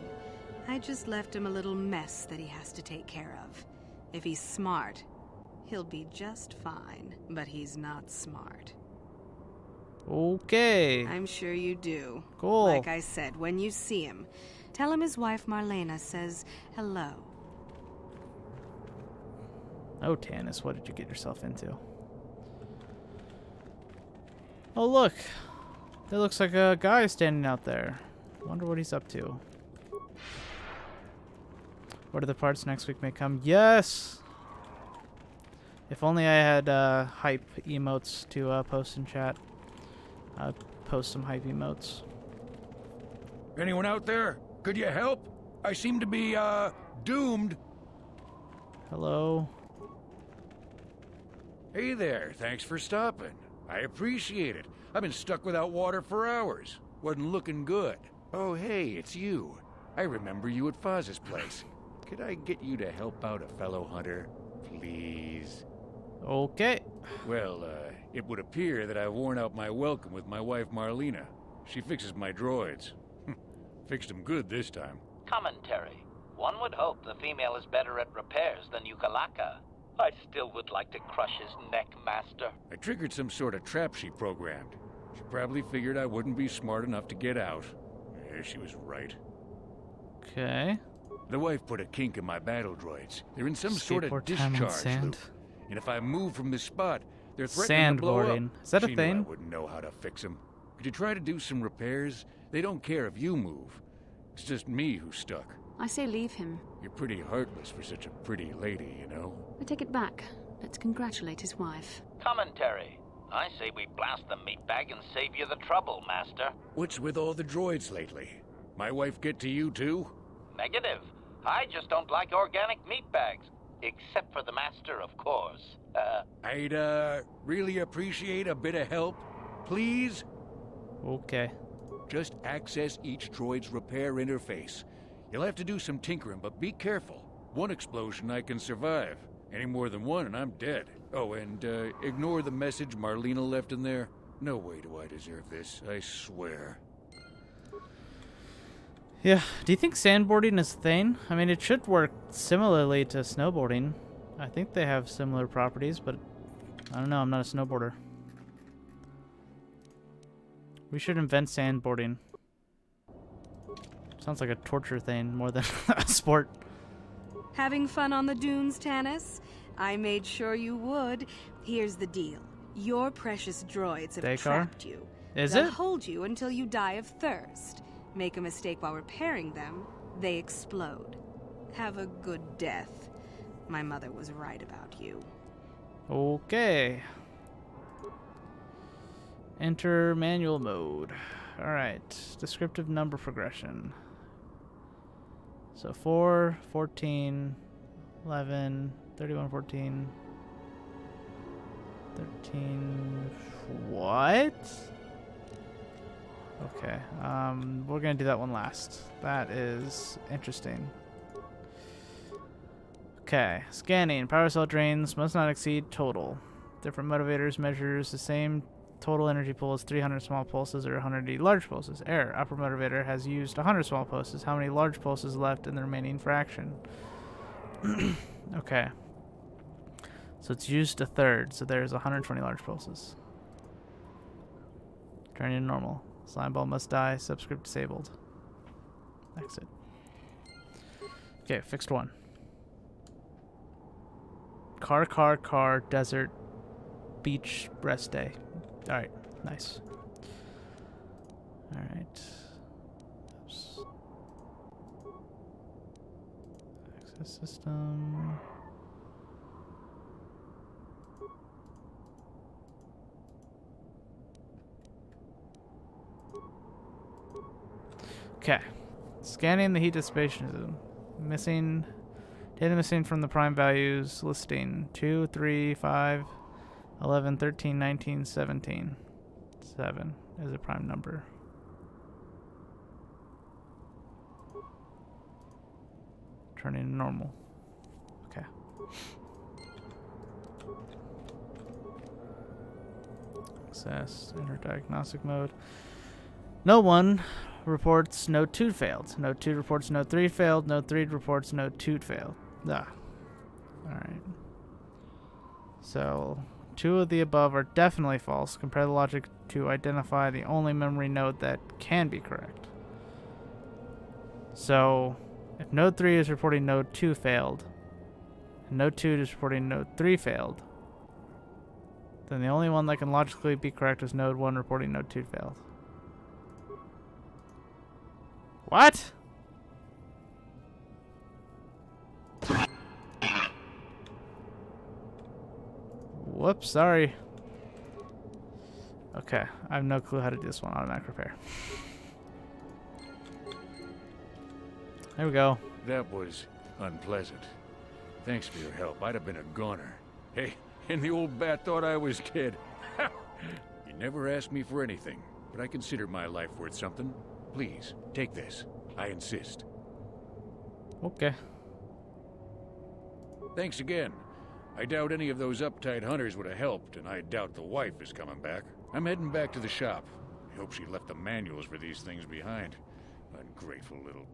I just left him a little mess that he has to take care of. If he's smart, he'll be just fine. But he's not smart. Okay. I'm sure you do. Cool. Like I said, when you see him, tell him his wife Marlena says hello. Oh, Tanis, what did you get yourself into? Oh, look. There looks like a guy standing out there. Wonder what he's up to. What are the parts next week may come? Yes! If only I had hype emotes to post in chat. I'd post some hype emotes. Anyone out there? Could you help? I seem to be, doomed. Hello? Hey there, thanks for stopping. I appreciate it. I've been stuck without water for hours. Wasn't looking good. Oh, hey, it's you. I remember you at Foz's place. Could I get you to help out a fellow hunter, please? Okay. Well, it would appear that I've worn out my welcome with my wife Marlena. She fixes my droids. Fixed them good this time. Commentary. One would hope the female is better at repairs than Yukalaka. I still would like to crush his neck, Master. I triggered some sort of trap she programmed. She probably figured I wouldn't be smart enough to get out. Yeah, she was right. Okay. The wife put a kink in my battle droids. They're in some sort of Skateboard time on discharge sand. loop. And if I move from this spot, they're threatening to blow up. Sandboarding. Is that a She knew thing? I wouldn't know how to fix them. Could you try to do some repairs? They don't care if you move. It's just me who's stuck. I say leave him. You're pretty heartless for such a pretty lady, you know? I take it back. Let's congratulate his wife. Commentary. I say we blast the meatbag and save you the trouble, Master. What's with all the droids lately? My wife get to you too? Negative. I just don't like organic meatbags. Except for the Master, of course. I'd, really appreciate a bit of help. Please? Okay. Just access each droid's repair interface. You'll have to do some tinkering, but be careful. One explosion I can survive. Any more than one and I'm dead. Oh, and ignore the message Marlena left in there. No way do I deserve this, I swear. Yeah. Do you think sandboarding is a thing? I mean, it should work similarly to snowboarding. I think they have similar properties, but I don't know. I'm not a snowboarder. We should invent sandboarding. Sounds like a torture thing more than a sport. Having fun on the dunes, Tanis? I made sure you would. Here's the deal. Your precious droids have Dakar? trapped you. Is They'll it? hold you until you die of thirst. Make a mistake while repairing them, they explode. Have a good death. My mother was right about you. Okay. Enter manual mode. Alright. Descriptive number progression. So 4, 14, 11, 31, 14, 13. What? Okay. We're gonna do that one last. That is interesting. Okay. Scanning. Power cell drains must not exceed total. Different motivators measures the same total energy pool as 300 small pulses or 180 large pulses. Error. Upper motivator has used 100 small pulses. How many large pulses left in the remaining fraction? Okay. So it's used a third. So there's 120 large pulses. Turning to normal. Slime ball must die. Subscript disabled. Exit. Okay, fixed one. Car, desert, beach, rest day. Alright, nice. Alright. Oops. Access system. Okay. Scanning the heat dissipation. Missing. Data missing from the prime values listing 2, 3, 5, 11, 13, 19, 17. 7 is a prime number. Turning to normal. Okay. Access. Enter diagnostic mode. No one reports node 2 failed. Node 2 reports node 3 failed. Node 3 reports node 2 failed. Ah. Alright. So, 2 of the above are definitely false. Compare the logic to identify the only memory node that can be correct. So, if node 3 is reporting node 2 failed, and node 2 is reporting node 3 failed, then the only one that can logically be correct is node 1 reporting node 2 failed. What? Whoops, sorry. Okay, I have no clue how to do this one. Automatic repair. There we go. That was unpleasant. Thanks for your help. I'd have been a goner. Hey, and the old bat thought I was dead. You never asked me for anything, but I consider my life worth something. Please, take this. I insist. Okay. Thanks again. I doubt any of those uptight hunters would have helped, and I doubt the wife is coming back. I'm heading back to the shop. I hope she left the manuals for these things behind. Ungrateful little...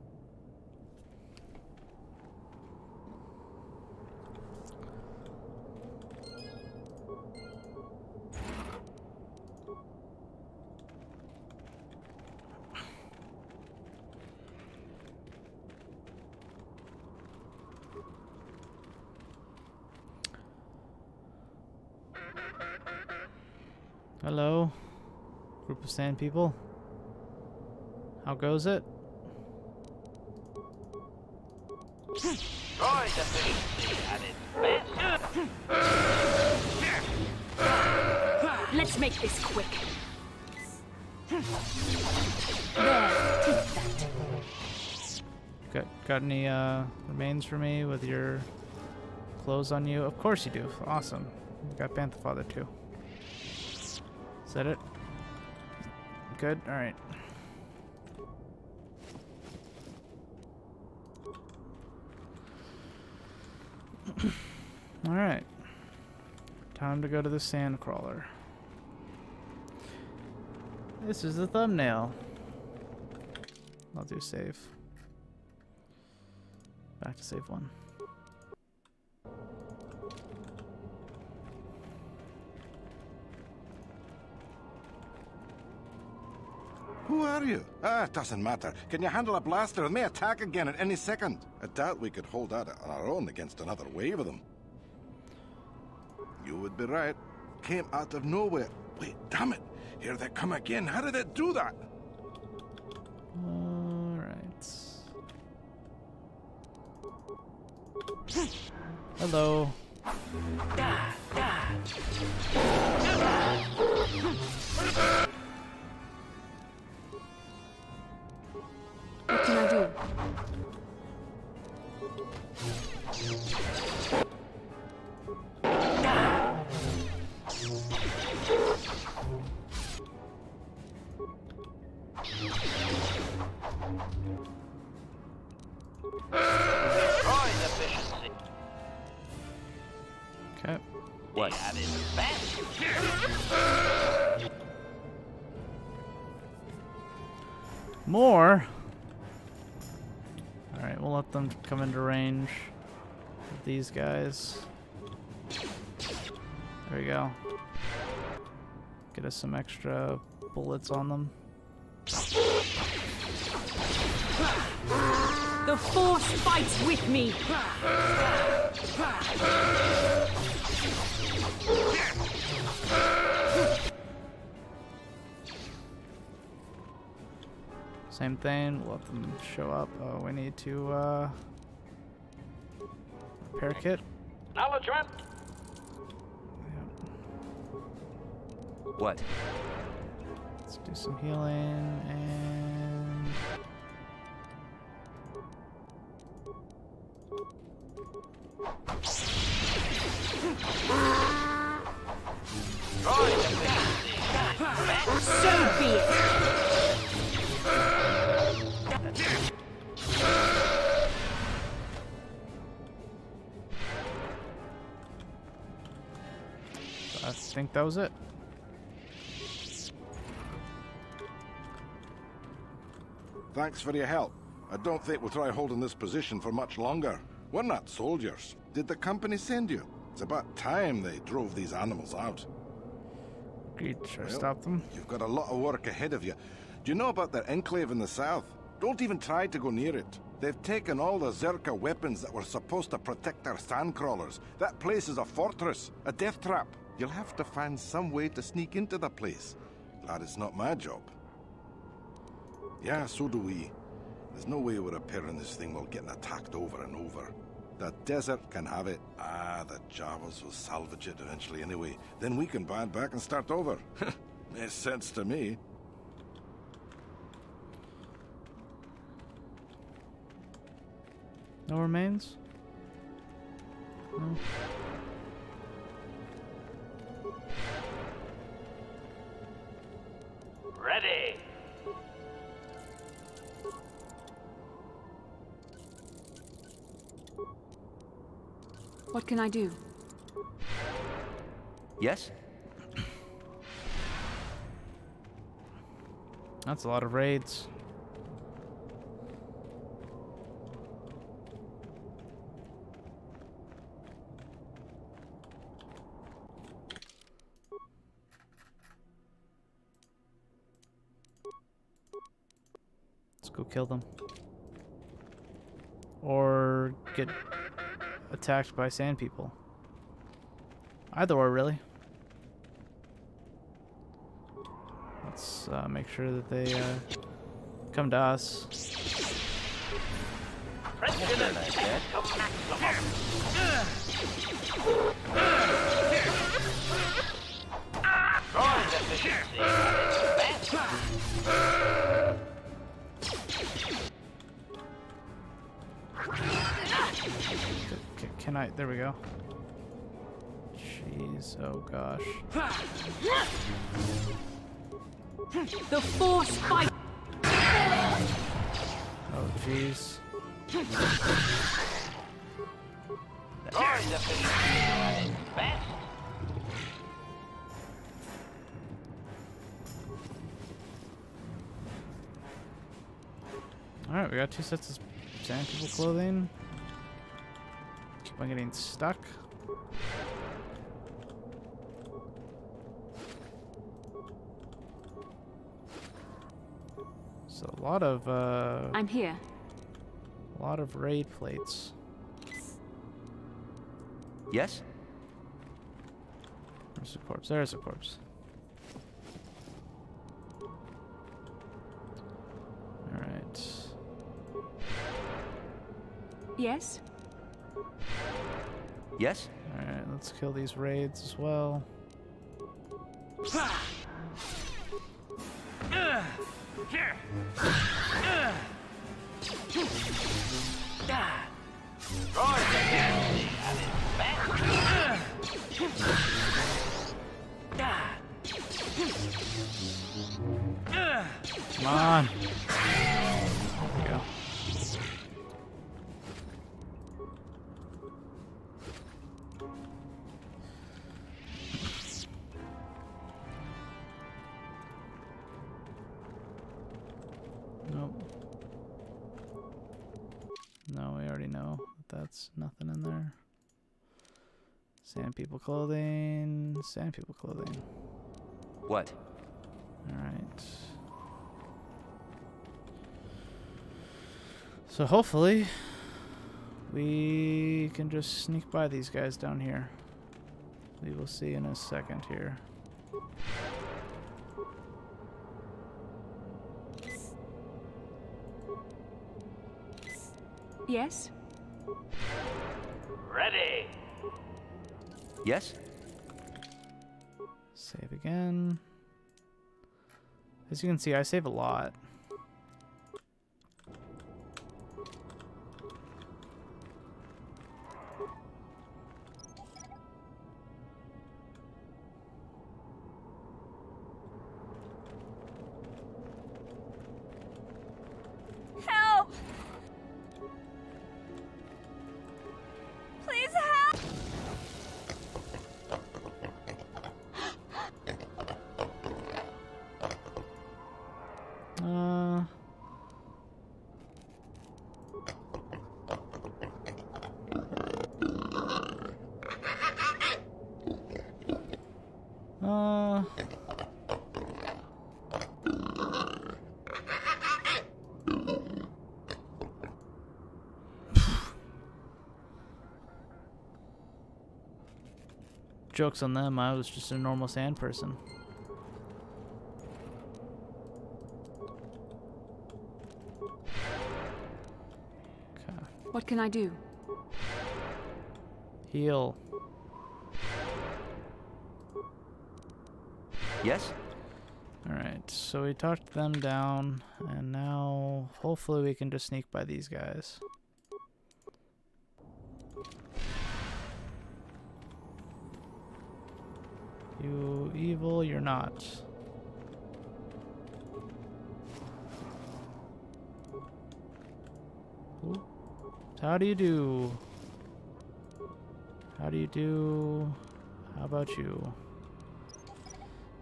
Hello, group of sand people. How goes it? Let's make this quick. There, take that. Got any remains for me with your clothes on you? Of course you do. Awesome. You got Bantha Father too. Is that it? Good? Alright. Alright. Time to go to the sand crawler. This is the thumbnail. I'll do save. Back to save one. Who are you? It doesn't matter. Can you handle a blaster? It may attack again at any second. I doubt we could hold out on our own against another wave of them. You would be right. Came out of nowhere. Wait, damn it. Here they come again. How did it do that? Alright. Hello. What can I do? Okay. What? More? Alright, we'll let them come into range of these guys. There we go. Get us some extra bullets on them. The Force fights with me! Same thing, we'll let them show up. Oh, we need to, repair kit. Acknowledgement. What? Let's do some healing and... So be it! I think that was it. Thanks for your help. I don't think we'll try holding this position for much longer. We're not soldiers. Did the company send you? It's about time they drove these animals out. Agreed. Should I stop them? You've got a lot of work ahead of you. Do you know about their enclave in the south? Don't even try to go near it. They've taken all the Zerka weapons that were supposed to protect our sandcrawlers. That place is a fortress, a death trap. You'll have to find some way to sneak into the place. Glad it's not my job. Yeah, so do we. There's no way we're repairing this thing while getting attacked over and over. The desert can have it. The Javas will salvage it eventually anyway. Then we can buy it back and start over. Makes sense to me. No remains? No. Ready. What can I do? Yes? That's a lot of raids. Let's go kill them. Or get attacked by sand people. Either or, really. Let's make sure that they come to us. Can I? There we go. Jeez, oh gosh. The force fight. Oh jeez. Alright, we got 2 sets of sand people clothing. Keep on getting stuck. So a lot of I'm here. A lot of raid plates. Yes? There's a corpse. There's a corpse. Alright. Yes? Yes? Alright, let's kill these raids as well. Come on. There we go. Nope. No, we already know that that's nothing in there. Sand people clothing. Sand people clothing. What? Alright. So hopefully we can just sneak by these guys down here. We will see in a second here. Yes? Ready. Yes? Save again. As you can see, I save a lot. Help! Please help! Joke's on them, I was just a normal sand person. Okay. What can I do? Heal. Yes? Alright, so we talked them down, and now hopefully we can just sneak by these guys. You evil, you're not. Ooh. How do you do? How do you do? How about you?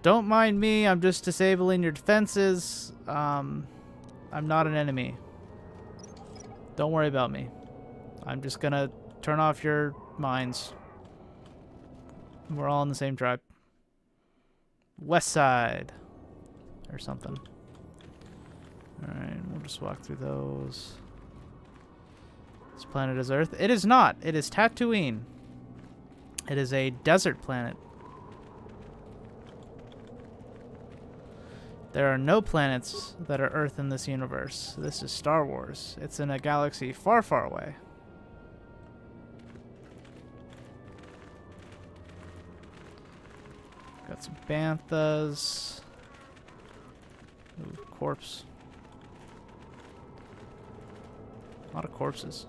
Don't mind me, I'm just disabling your defenses. I'm not an enemy. Don't worry about me. I'm just gonna turn off your minds. We're all in the same tribe. West side. Or something. Alright, we'll just walk through those. This planet is Earth. It is not. It is Tatooine. It is a desert planet. There are no planets that are Earth in this universe. This is Star Wars. It's in a galaxy far, far away. Got some banthas. Ooh, corpse. A lot of corpses.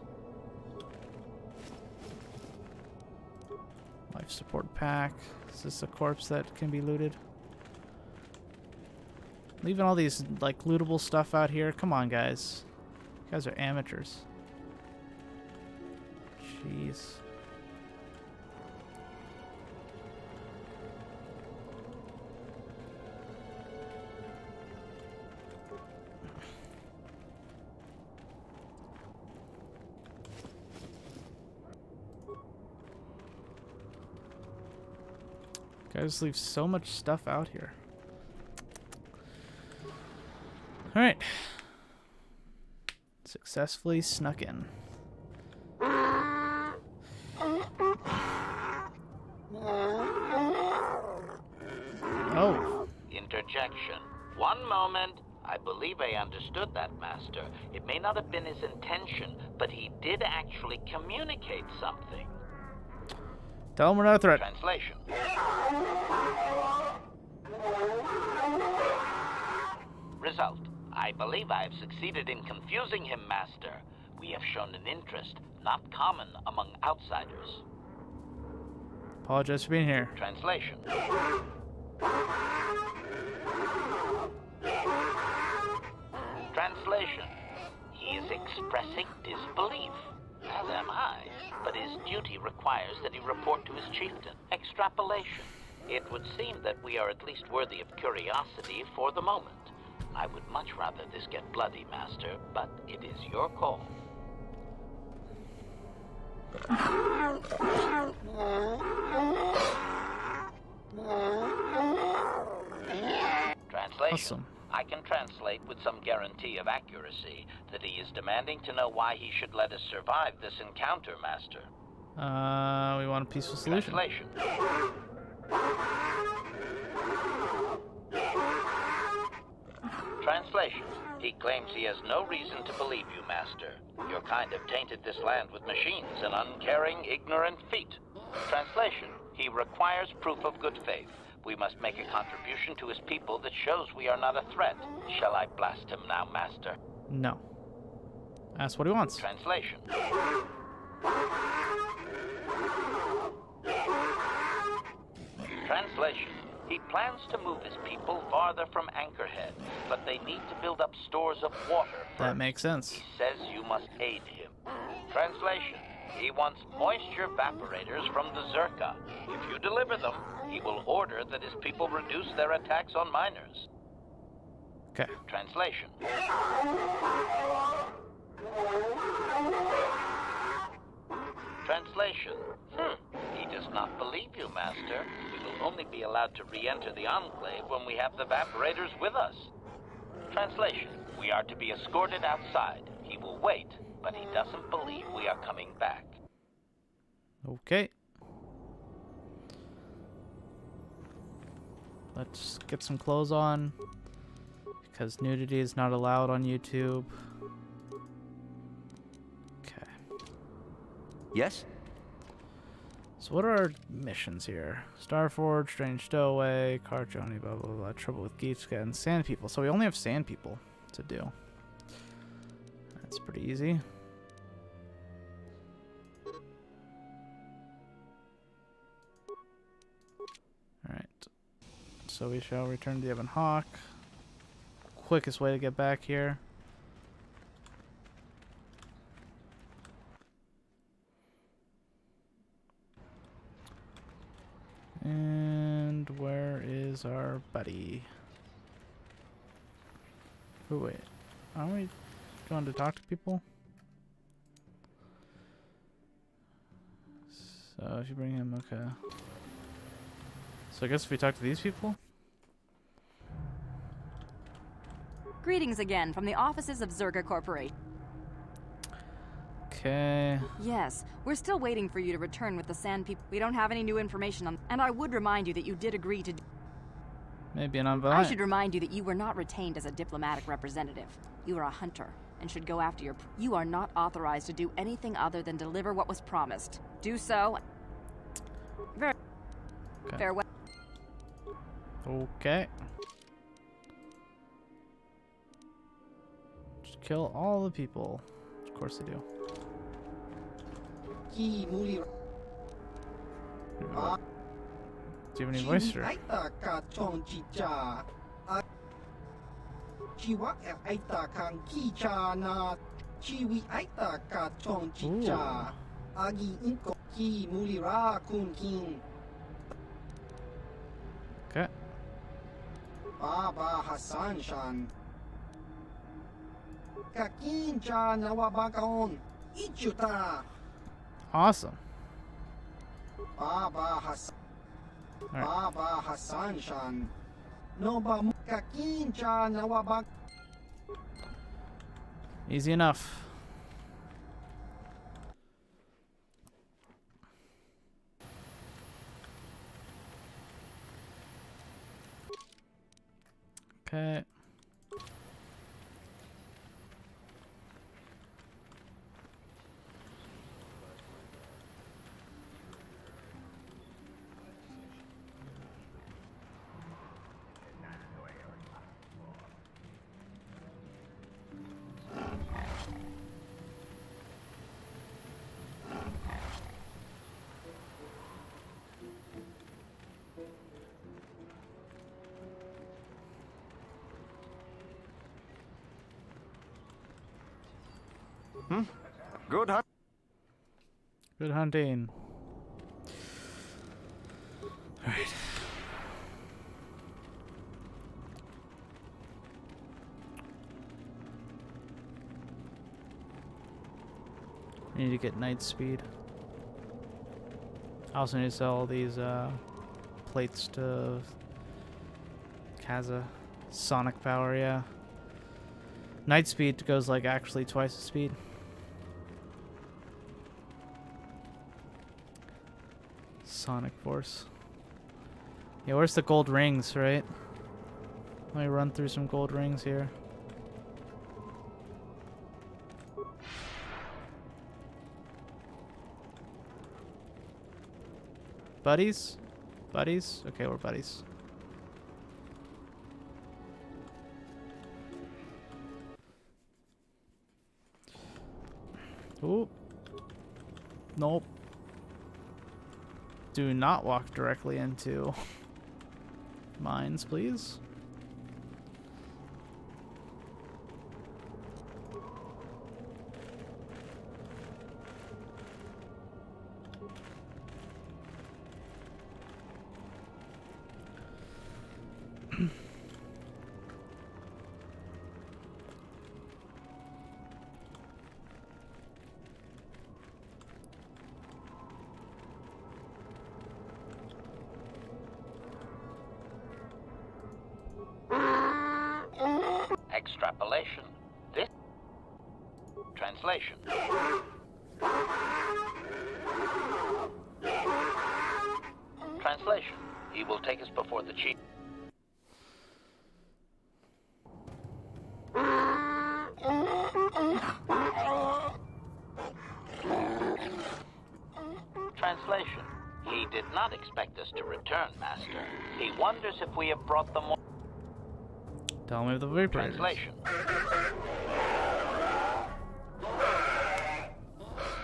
Life support pack. Is this a corpse that can be looted? Leaving all these, like, lootable stuff out here. Come on, guys. You guys are amateurs. Jeez. Guys leave so much stuff out here. Alright. Successfully snuck in. Oh. Interjection. One moment. I believe I understood that, Master. It may not have been his intention, but he did actually communicate something. Tell him we're not a threat. Translation. Result. I believe I have succeeded in confusing him, Master. We have shown an interest not common among outsiders. Apologize for being here. Translation. Translation. He is expressing disbelief, as am I, but his duty requires that he report to his chieftain. Extrapolation. It would seem that we are at least worthy of curiosity for the moment. I would much rather this get bloody, Master, but it is your call. Translation. Awesome. I can translate with some guarantee of accuracy that he is demanding to know why he should let us survive this encounter, Master. We want a peaceful solution. Translation. Translation. He claims he has no reason to believe you, Master. Your kind have tainted this land with machines and uncaring, ignorant feet. Translation. He requires proof of good faith. We must make a contribution to his people that shows we are not a threat. Shall I blast him now, Master? No. Ask what he wants. Translation. Translation. He plans to move his people farther from Anchorhead, but they need to build up stores of water first. That makes sense. He says you must aid him. Translation. He wants moisture evaporators from the Zerka. If you deliver them, he will order that his people reduce their attacks on miners. Okay. Translation. Translation. He does not believe you, Master. We will only be allowed to re-enter the Enclave when we have the evaporators with us. Translation. We are to be escorted outside. He will wait, but he doesn't believe we are coming back. Okay. Let's get some clothes on, because nudity is not allowed on YouTube. Okay. Yes? So what are our missions here? Starforge, Strange Stowaway, Car Johnny, blah, blah, blah, Trouble with Geeska, and Sand People. So we only have Sand People to do. That's pretty easy. Alright. So we shall return to the Ebon Hawk. Quickest way to get back here. And where is our buddy? Oh wait, aren't we going to talk to people? So if you bring him, okay. So I guess if we talk to these people? Greetings again from the offices of Zerga Corporation. Okay. Yes, we're still waiting for you to return with the Sand People. We don't have any new information on, and I would remind you that you did agree to. Maybe an I envelope. should remind you that you were not retained as a diplomatic representative. You are a hunter and should go after your... You are not authorized to do anything other than deliver what was promised. Do so. Very... Okay. Farewell. Okay. Just kill all the people. Of course they do. Do you have any voice or? Okay. Baba Hassan Shan. Kakin cha nawabakaon. Ichuta. Awesome. Baba Hassan. All right. Baba Hassan Shan. No ba kakin cha nawabak. Easy enough. Okay. Good hunt. Good hunting. All right. I need to get night speed. I also need to sell all these plates to Kaza. Sonic power, yeah. Night speed goes like actually twice the speed. Sonic force. Yeah, where's the gold rings, right? Let me run through some gold rings here. Buddies? Buddies? Okay, we're buddies. Ooh. Nope. Do not walk directly into mines, please. Extrapolation. This. Translation. Translation. He will take us before the chief. Translation. He did not expect us to return, Master. He wonders if we have brought them more. Tell me the vapor. Translation.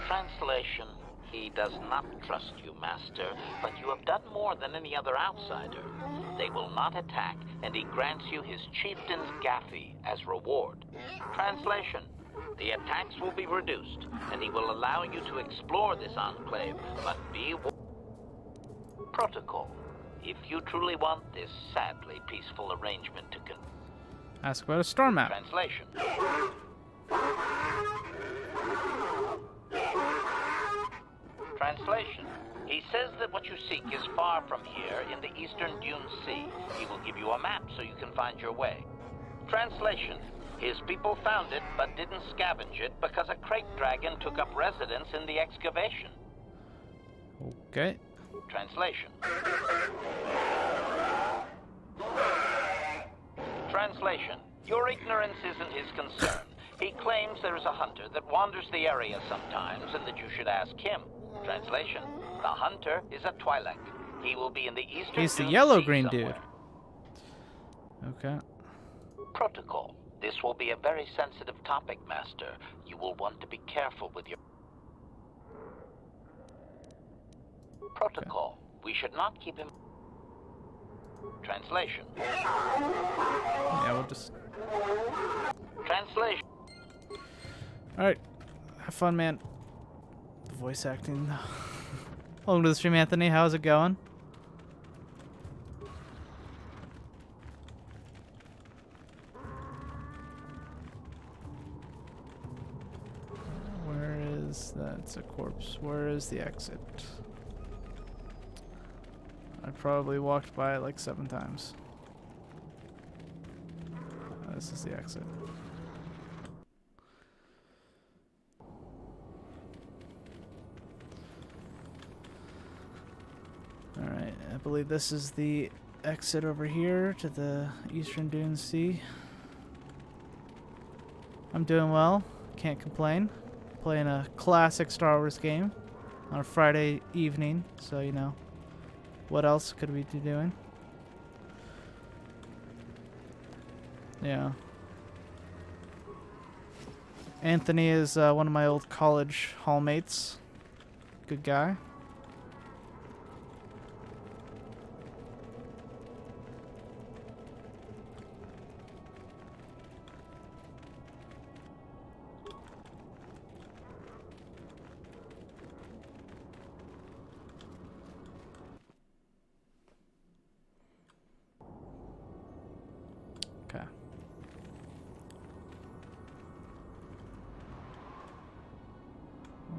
Translation. He does not trust you, Master, but you have done more than any other outsider. They will not attack, and he grants you his chieftain's Gaffy as reward. Translation. The attacks will be reduced, and he will allow you to explore this enclave, but be warned. Protocol. If you truly want this sadly peaceful arrangement to continue. Ask about a star map. Translation. Translation. He says that what you seek is far from here in the eastern Dune Sea. He will give you a map so you can find your way. Translation. His people found it but didn't scavenge it because a crate dragon took up residence in the excavation. Okay. Translation. Translation. Your ignorance isn't his concern. He claims there is a hunter that wanders the area sometimes and that you should ask him. Translation. The hunter is a Twi'lek. He will be in the eastern He's the Dune yellow-green Sea dude. somewhere. Okay. Protocol. This will be a very sensitive topic, Master. You will want to be careful with your... Protocol. We should not keep him... Translation. Yeah, we'll just... Translation. Alright. Have fun, man. Voice acting. Welcome to the stream, Anthony. How's it going? Where is that? It's a corpse. Where is the exit? I probably walked by it like 7 times. This is the exit. Alright, I believe this is the exit over here to the Eastern Dune Sea. I'm doing well. Can't complain. Playing a classic Star Wars game on a Friday evening, so you know. What else could we be doing? Yeah. Anthony is one of my old college hallmates. Good guy. Okay.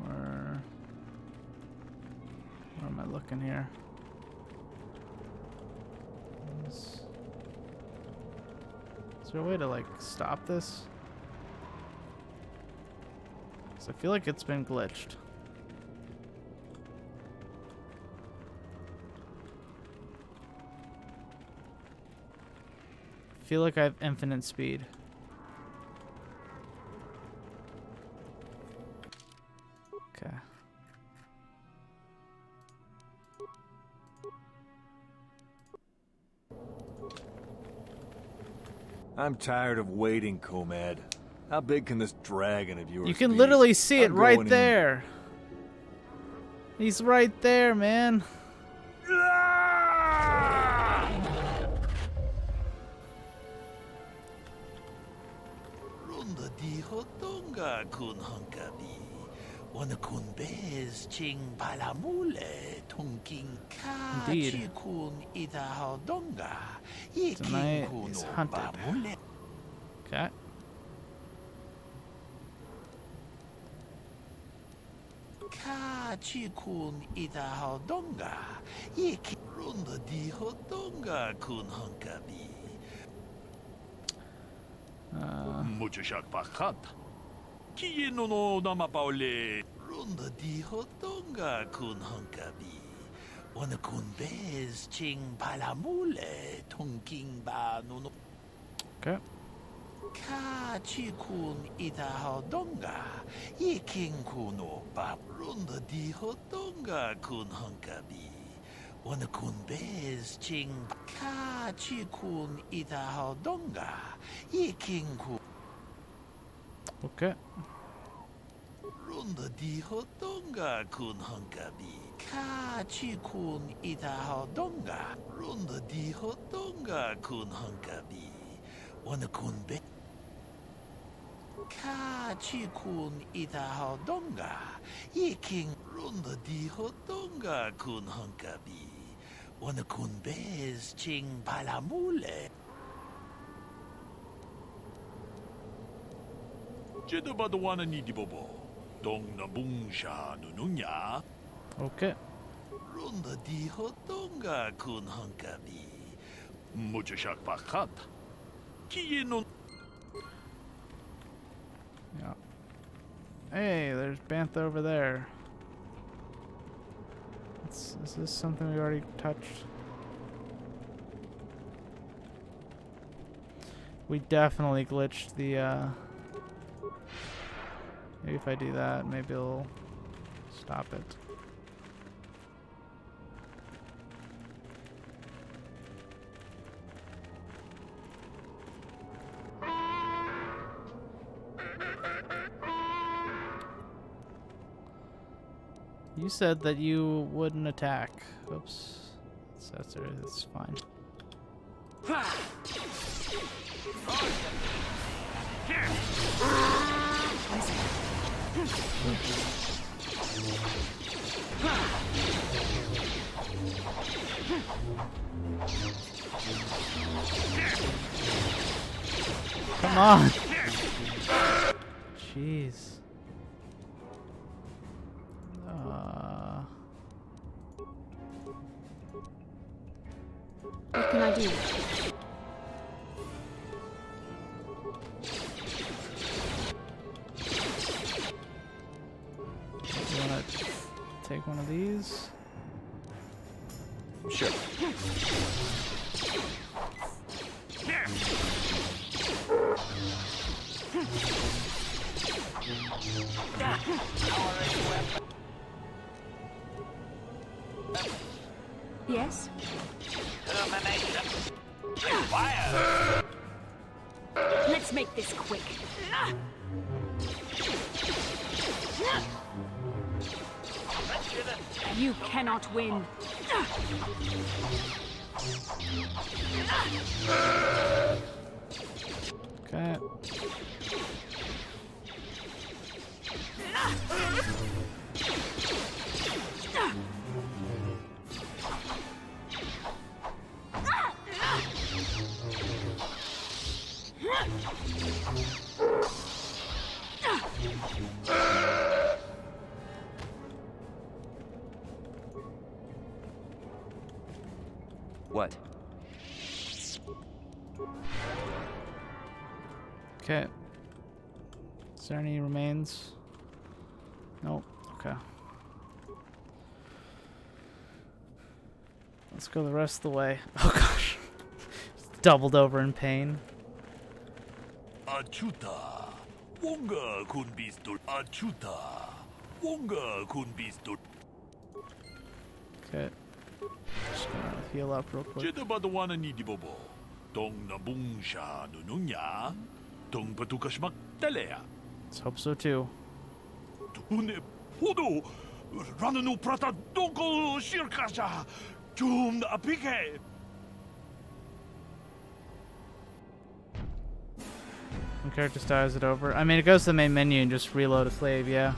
Where am I looking here? Is there a way to like stop this? 'Cause I feel like it's been glitched. I feel like I have infinite speed. Okay. I'm tired of waiting, Comad. How big can this dragon of yours be? You can literally see it I'm right going in. there. He's right there, man. Runda di hotonga kun hunkabi. Wana kun bez ching palamule tongking ka Indeed. chi kun ida hodonga. Ye Tonight king is kuno hunted. bamule. Okay. Ka chi kun ida hodonga. Ye king runda di hodonga kun hunkabi. Muchashak pakat. Kiye no nama paule. Runda di hodonga kun hunkabi. Wana kun bez ching palamule tongking ba no. Okay. Ka chi kun ida hodonga. Ye king kuno ba. Runda di hodonga kun hunkabi. Wana kun bez ching. Ka chi kun ida hodonga. Ye king kun. Okay. Runda di hodonga kun hunkabi. Ka chi kun ida hodonga. Runda di hodonga kun hunkabi. Wana kun be. Ka chi kun ida hodonga. Ye king. Runda di hodonga kun hunkabi. Wana kun bez ching palamule. Jedo badawana ni di bobo. Dong na bungsha nununya. Okay. Runda di hodonga kun hunkabi. Muchashak pakat. Kiye no. Yeah. Hey, there's Bantha over there. Is this something we already touched? We definitely glitched the, maybe if I do that, maybe it'll stop it. You said that you wouldn't attack. Oops. That's fine. Come on. Jeez. What can I do? You wanna take one of these? Sure. Yes? Termination required. Let's make this quick. You cannot win. Okay. What? Okay. Is there any remains? Nope. Okay. Let's go the rest of the way. Oh gosh. Doubled over in pain. Achuta. Wonga kun bistul. Achuta. Wonga kun bistul. Okay. Just gonna heal up real quick. Jeda badawana ni dibobo. Tong nabung sha nununya. Tong patukashmak talea. Let's hope so too. Tune podo. Rananu prata donko shirkasha. Jum na apike. When character dies, it over? I mean, it goes to the main menu and just reload a slave, yeah.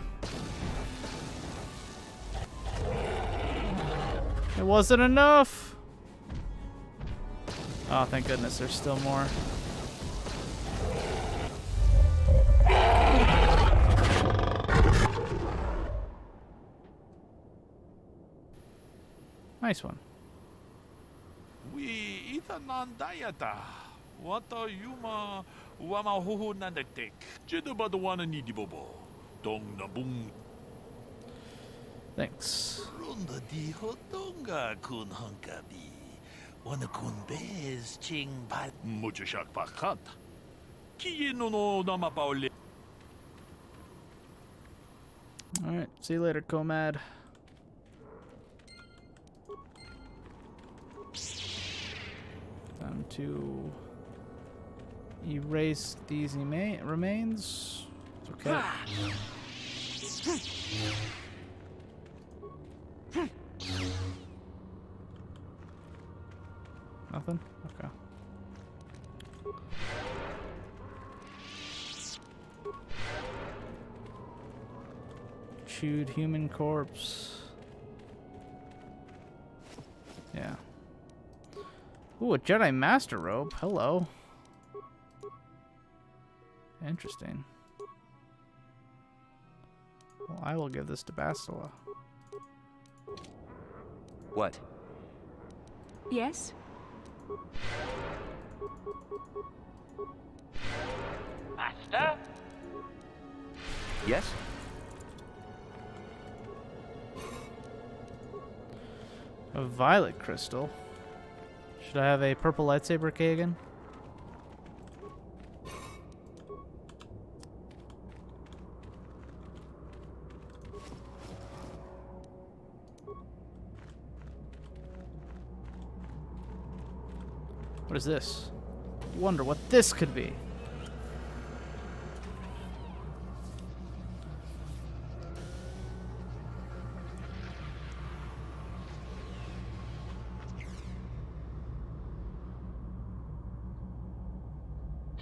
It wasn't enough! Oh, thank goodness, there's still more. Nice one. We itanandayata. Wata yuma wama hoho nandektek. Jeda badawana ni dibobo. Tong nabung. Thanks. Runda di hotonga kun hankabi. Wana kun bez ching bal. Muchashak pakat. Kiyeno no nama paule. Alright, see you later, Comad. Time to erase these remains. It's okay. Nothing? Okay. Chewed human corpse. Yeah. Ooh, a Jedi Master Robe. Hello. Interesting. Well, I will give this to Bastila. What? Yes? Master? Yes? A violet crystal. Should I have a purple lightsaber, Kagan? What is this? Wonder what this could be.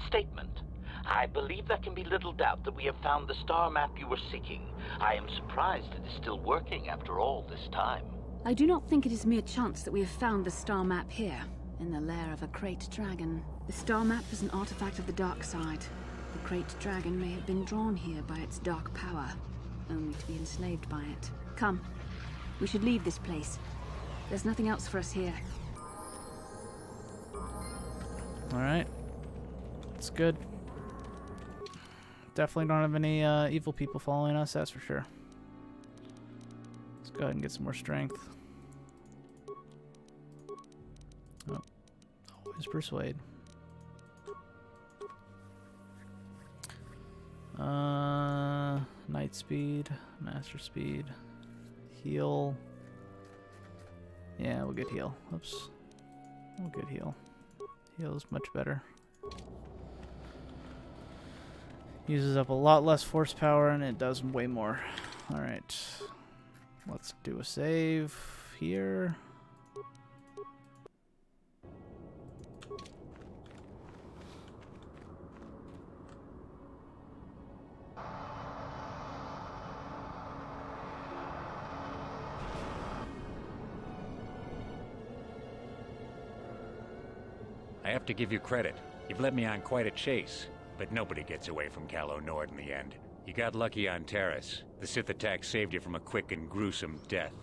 Statement. I believe there can be little doubt that we have found the star map you were seeking. I am surprised it is still working after all this time. I do not think it is mere chance that we have found the star map here, in the lair of a Krayt dragon. The star map is an artifact of the dark side. The Krayt dragon may have been drawn here by its dark power, only to be enslaved by it. Come, we should leave this place. There's nothing else for us here. Alright. That's good. Definitely don't have any evil people following us, that's for sure. Let's go ahead and get some more strength. Oh, always persuade. Night speed, master speed, heal. Yeah, we'll get heal. Oops. We'll get heal. Heal is much better. Uses up a lot less force power and it does way more. Alright. Let's do a save here. I have to give you credit. You've led me on quite a chase. But nobody gets away from Calo Nord in the end. You got lucky on Terrace. The Sith attack saved you from a quick and gruesome death.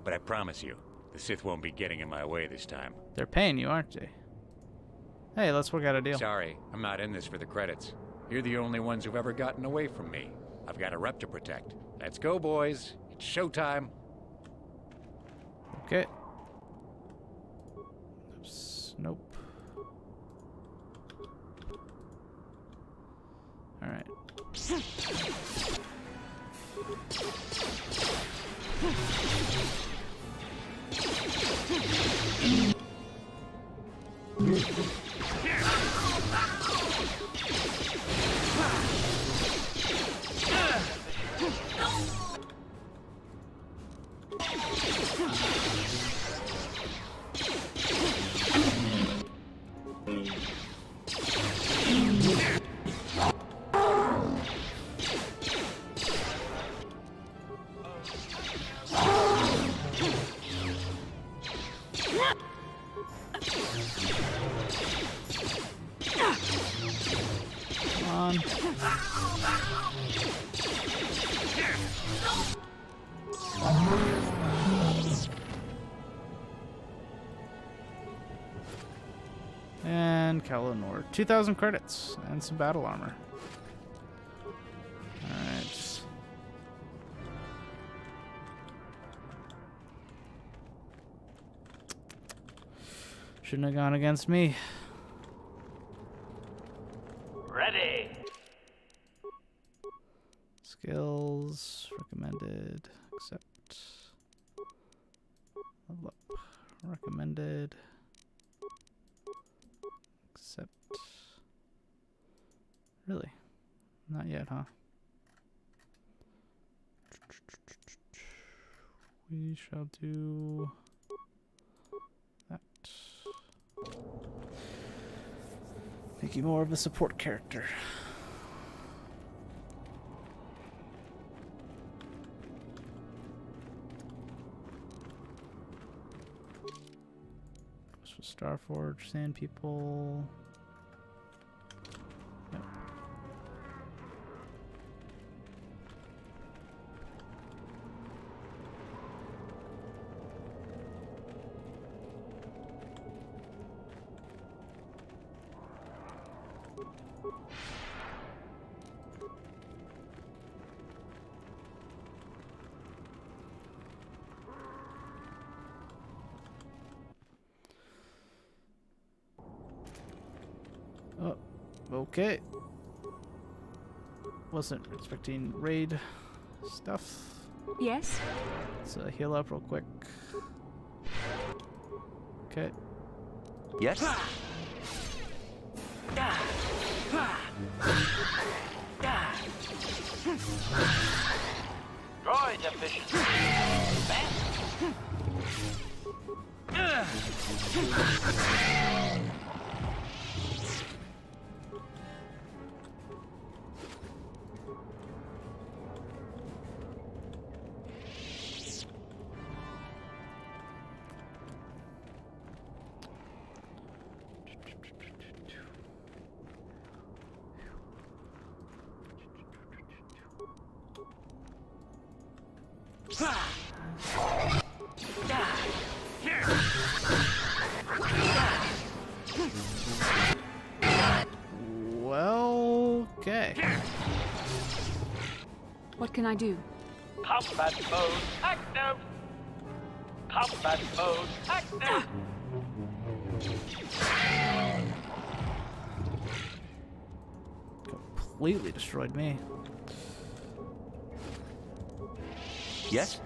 But I promise you, the Sith won't be getting in my way this time. They're paying you, aren't they? Hey, let's work out a deal. Sorry, I'm not in this for the credits. You're the only ones who've ever gotten away from me. I've got a rep to protect. Let's go, boys. It's showtime. Okay. Oops. Nope. Alright. And Calo Nord. 2,000 credits and some battle armor. Alright. Shouldn't have gone against me. Ready. Skills. Recommended. Accept. Level up. Recommended. Accept. Really? Not yet, huh? We shall do that. Make you more of a support character. Starforge, Sand People. Yep. Oh, okay. Wasn't expecting raid stuff. Yes? Let's heal up real quick. Okay. Yes? Droid efficiency. Well, okay. What can I do? Combat mode active. Combat mode active. Completely destroyed me. Yes?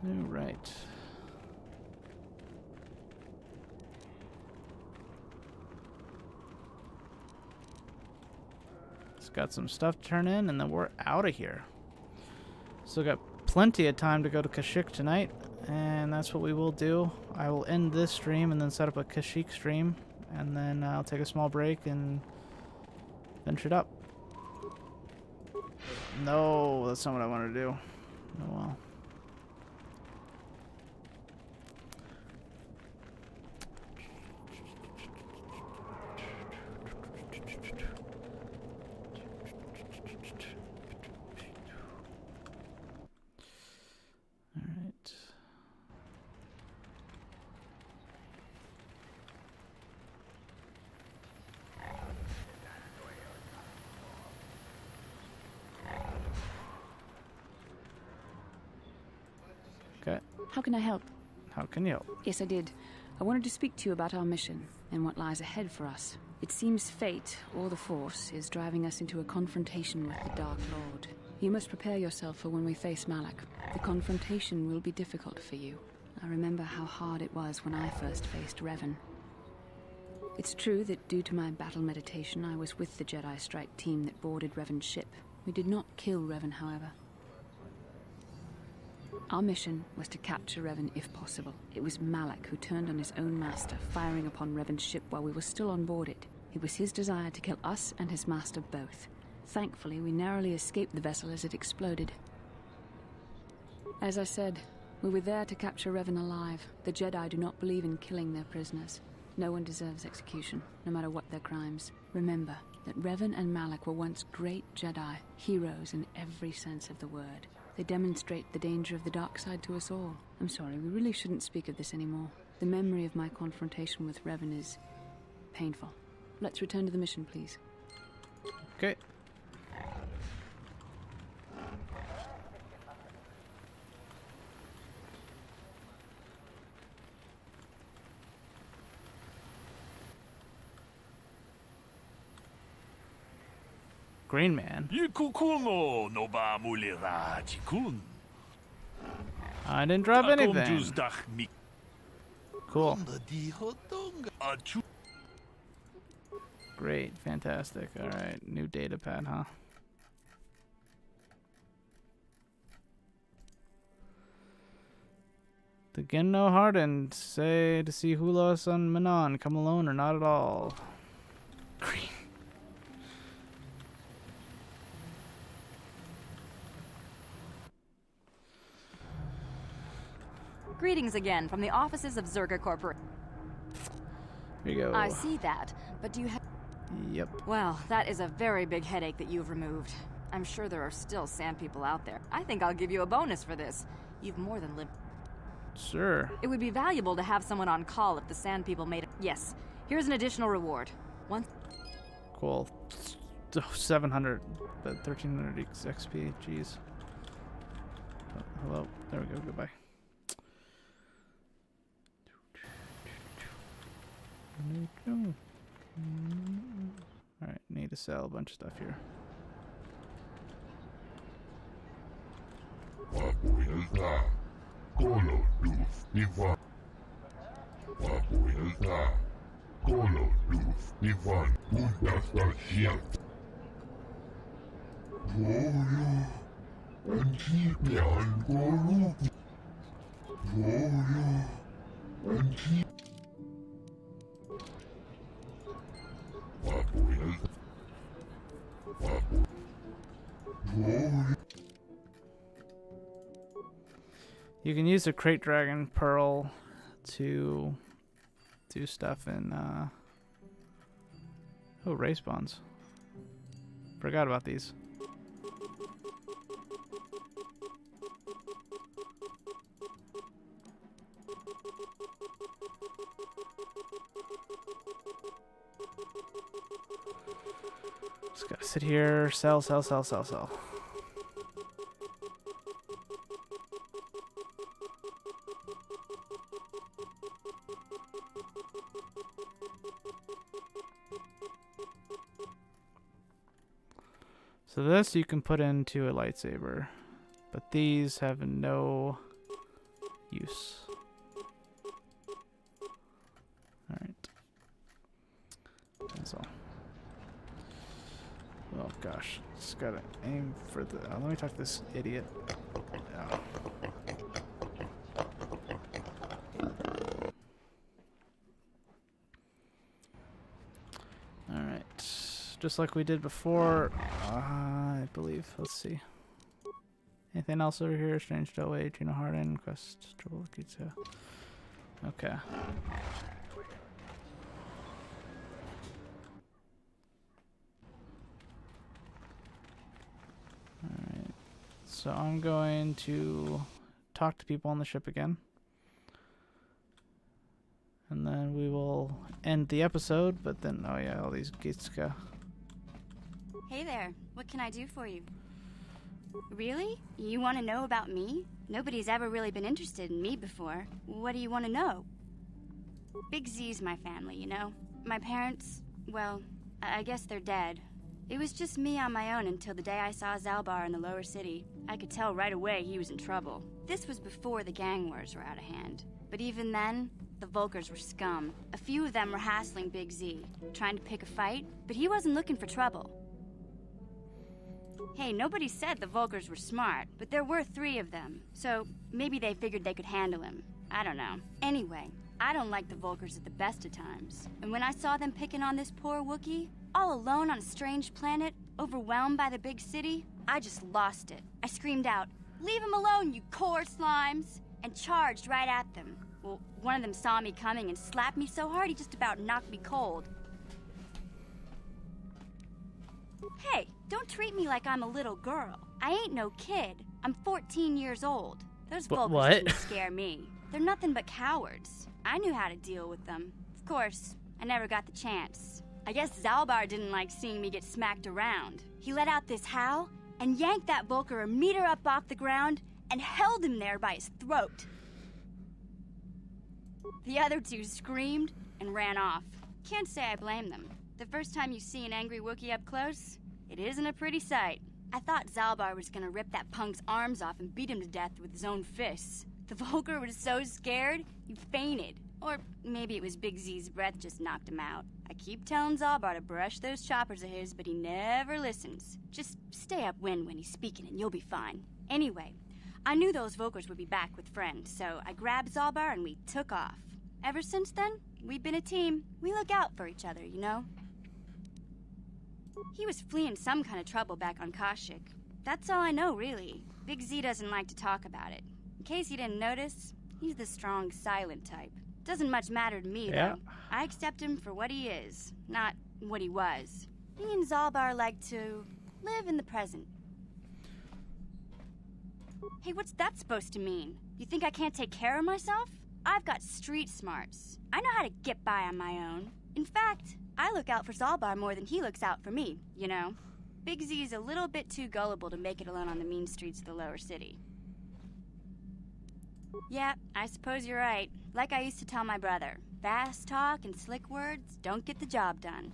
All right. It's got some stuff to turn in, and then we're out of here. Still got plenty of time to go to Kashyyyk tonight, and that's what we will do. I will end this stream and then set up a Kashyyyk stream, and then I'll take a small break and finish it up. No, that's not what I want to do. Oh well. Okay. How can I help? How can you help? Yes, I did. I wanted to speak to you about our mission and what lies ahead for us. It seems fate, or the Force, is driving us into a confrontation with the Dark Lord. You must prepare yourself for when we face Malak. The confrontation will be difficult for you. I remember how hard it was when I first faced Revan. It's true that due to my battle meditation, I was with the Jedi strike team that boarded Revan's ship. We did not kill Revan, however. Our mission was to capture Revan if possible. It was Malak who turned on his own master, firing upon Revan's ship while we were still on board it. It was his desire to kill us and his master both. Thankfully, we narrowly escaped the vessel as it exploded. As I said, we were there to capture Revan alive. The Jedi do not believe in killing their prisoners. No one deserves execution, no matter what their crimes. Remember that Revan and Malak were once great Jedi, heroes in every sense of the word. They demonstrate the danger of the dark side to us all. I'm sorry, we really shouldn't speak of this anymore. The memory of my confrontation with Revan is painful. Let's return to the mission, please. Okay. Green Man. I didn't drop anything. Cool. Great, fantastic. Alright, new data pad, huh? The Genno hardened. Say to see Hulos on Manon. Come alone or not at all. Green. Greetings again from the offices of Zerga Corporation. Here you go. I see that, but do you have... Yep. Well, that is a very big headache that you've removed. I'm sure there are still sand people out there. I think I'll give you a bonus for this. You've more than lived... Sure. It would be valuable to have someone on call if the sand people made it. Yes, here's an additional reward. Once... Cool. 700, but 1300 XP. Jeez. Oh, hello. There we go. Goodbye. Alright, need to sell a bunch of stuff here. Alta. Kolo luz Ivan Punta Stasia. Voyo. Antipian Kolu. Voyo. Antipian. Vapoil. Vapoil. Voyo. You can use the crate dragon pearl to do stuff in race bonds. Forgot about these. Just gotta sit here, sell. So this you can put into a lightsaber, but these have no use. Alright. That's all. Oh gosh. Just gotta aim for the... let me talk to this idiot. Oh. Alright. Just like we did before, I believe. Let's see. Anything else over here? Strange Stowaway, Gina Harden, Quest, Trouble Pizza. Okay. Alright. So I'm going to talk to people on the ship again. And then we will end the episode, but then, oh yeah, all these gates go. Hey there, what can I do for you? Really? You want to know about me? Nobody's ever really been interested in me before. What do you want to know? Big Z's my family, you know? My parents, well, I guess they're dead. It was just me on my own until the day I saw Zalbar in the lower city. I could tell right away he was in trouble. This was before the gang wars were out of hand. But even then, the Volkers were scum. A few of them were hassling Big Z, trying to pick a fight, but he wasn't looking for trouble. Hey, nobody said the Volkers were smart, but there were 3 of them, so maybe they figured they could handle him. I don't know. Anyway, I don't like the Volkers at the best of times. And when I saw them picking on this poor Wookiee, all alone on a strange planet, overwhelmed by the big city, I just lost it. I screamed out, "Leave him alone, you core slimes!" and charged right at them. Well, one of them saw me coming and slapped me so hard he just about knocked me cold. Hey, don't treat me like I'm a little girl. I ain't no kid. I'm 14 years old. Those Volkers didn't scare me. They're nothing but cowards. I knew how to deal with them. Of course, I never got the chance. I guess Zalbar didn't like seeing me get smacked around. He let out this howl and yanked that Volker a meter up off the ground and held him there by his throat. The other 2 screamed and ran off. Can't say I blame them. The first time you see an angry Wookiee up close, it isn't a pretty sight. I thought Zalbar was gonna rip that punk's arms off and beat him to death with his own fists. The Volker was so scared, he fainted. Or maybe it was Big Z's breath just knocked him out. I keep telling Zalbar to brush those choppers of his, but he never listens. Just stay upwind when he's speaking and you'll be fine. Anyway, I knew those Volkers would be back with friends, so I grabbed Zalbar and we took off. Ever since then, we've been a team. We look out for each other, you know? He was fleeing some kind of trouble back on Kashyyyk. That's all I know, really. Big Z doesn't like to talk about it. In case you didn't notice, he's the strong, silent type. Doesn't much matter to me, though. I accept him for what he is, not what he was. Me and Zalbar like to live in the present. Hey, what's that supposed to mean? You think I can't take care of myself? I've got street smarts. I know how to get by on my own. In fact, I look out for Zalbar more than he looks out for me, you know? Big Z's a little bit too gullible to make it alone on the mean streets of the lower city. Yeah, I suppose you're right. Like I used to tell my brother, fast talk and slick words don't get the job done.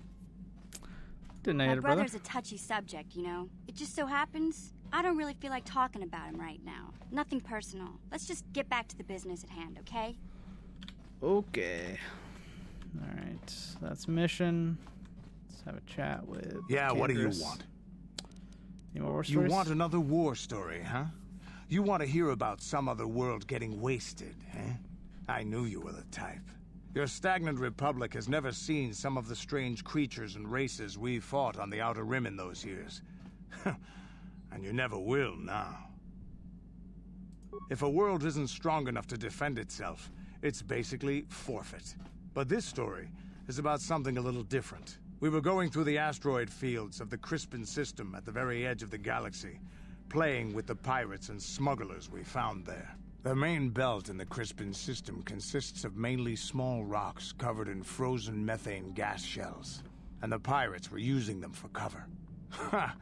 Didn't know you had a brother? My brother's a touchy subject, you know? It just so happens I don't really feel like talking about him right now. Nothing personal. Let's just get back to the business at hand, okay? Okay. Alright, that's mission. Let's have a chat with Yeah, what do you Candace. want? Any more war You stories? want another war story, huh? You want to hear about some other world getting wasted, eh? I knew you were the type. Your stagnant republic has never seen some of the strange creatures and races we fought on the Outer Rim in those years. And you never will now. If a world isn't strong enough to defend itself, it's basically forfeit. But this story is about something a little different. We were going through the asteroid fields of the Crispin system at the very edge of the galaxy, playing with the pirates and smugglers we found there. The main belt in the Crispin system consists of mainly small rocks covered in frozen methane gas shells, and the pirates were using them for cover. Ha!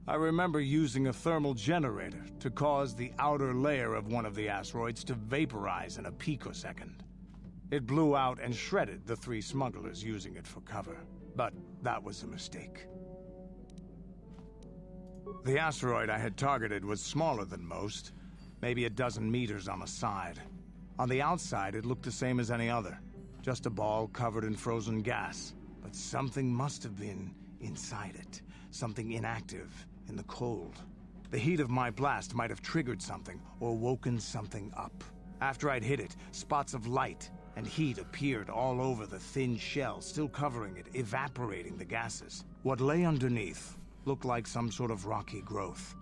I remember using a thermal generator to cause the outer layer of one of the asteroids to vaporize in a picosecond. It blew out and shredded the 3 smugglers using it for cover, but that was a mistake. The asteroid I had targeted was smaller than most, maybe a dozen meters on a side. On the outside, it looked the same as any other, just a ball covered in frozen gas. But something must have been inside it, something inactive in the cold. The heat of my blast might have triggered something or woken something up. After I'd hit it, spots of light and heat appeared all over the thin shell, still covering it, evaporating the gases. What lay underneath looked like some sort of rocky growth.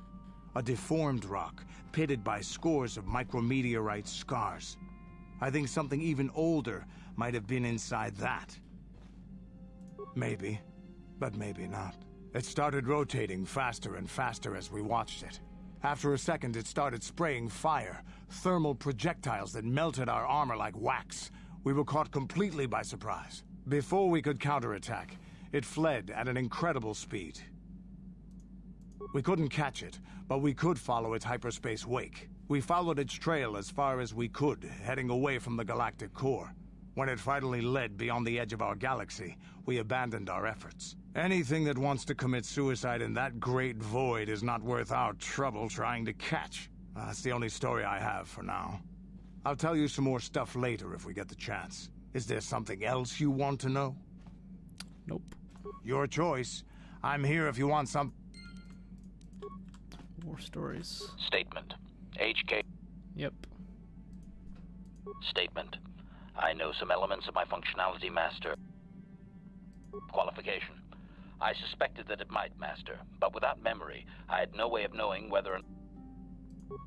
A deformed rock, pitted by scores of micrometeorite scars. I think something even older might have been inside that. Maybe, but maybe not. It started rotating faster and faster as we watched it. After a second, it started spraying fire, thermal projectiles that melted our armor like wax. We were caught completely by surprise. Before we could counterattack, it fled at an incredible speed. We couldn't catch it, but we could follow its hyperspace wake. We followed its trail as far as we could, heading away from the galactic core. When it finally led beyond the edge of our galaxy, we abandoned our efforts. Anything that wants to commit suicide in that great void is not worth our trouble trying to catch. That's the only story I have for now. I'll tell you some more stuff later if we get the chance. Is there something else you want to know? Nope. Your choice. I'm here if you want some... War stories. Statement. HK. Yep. Statement. I know some elements of my functionality, Master. Qualification. I suspected that it might, Master, but without memory, I had no way of knowing whether...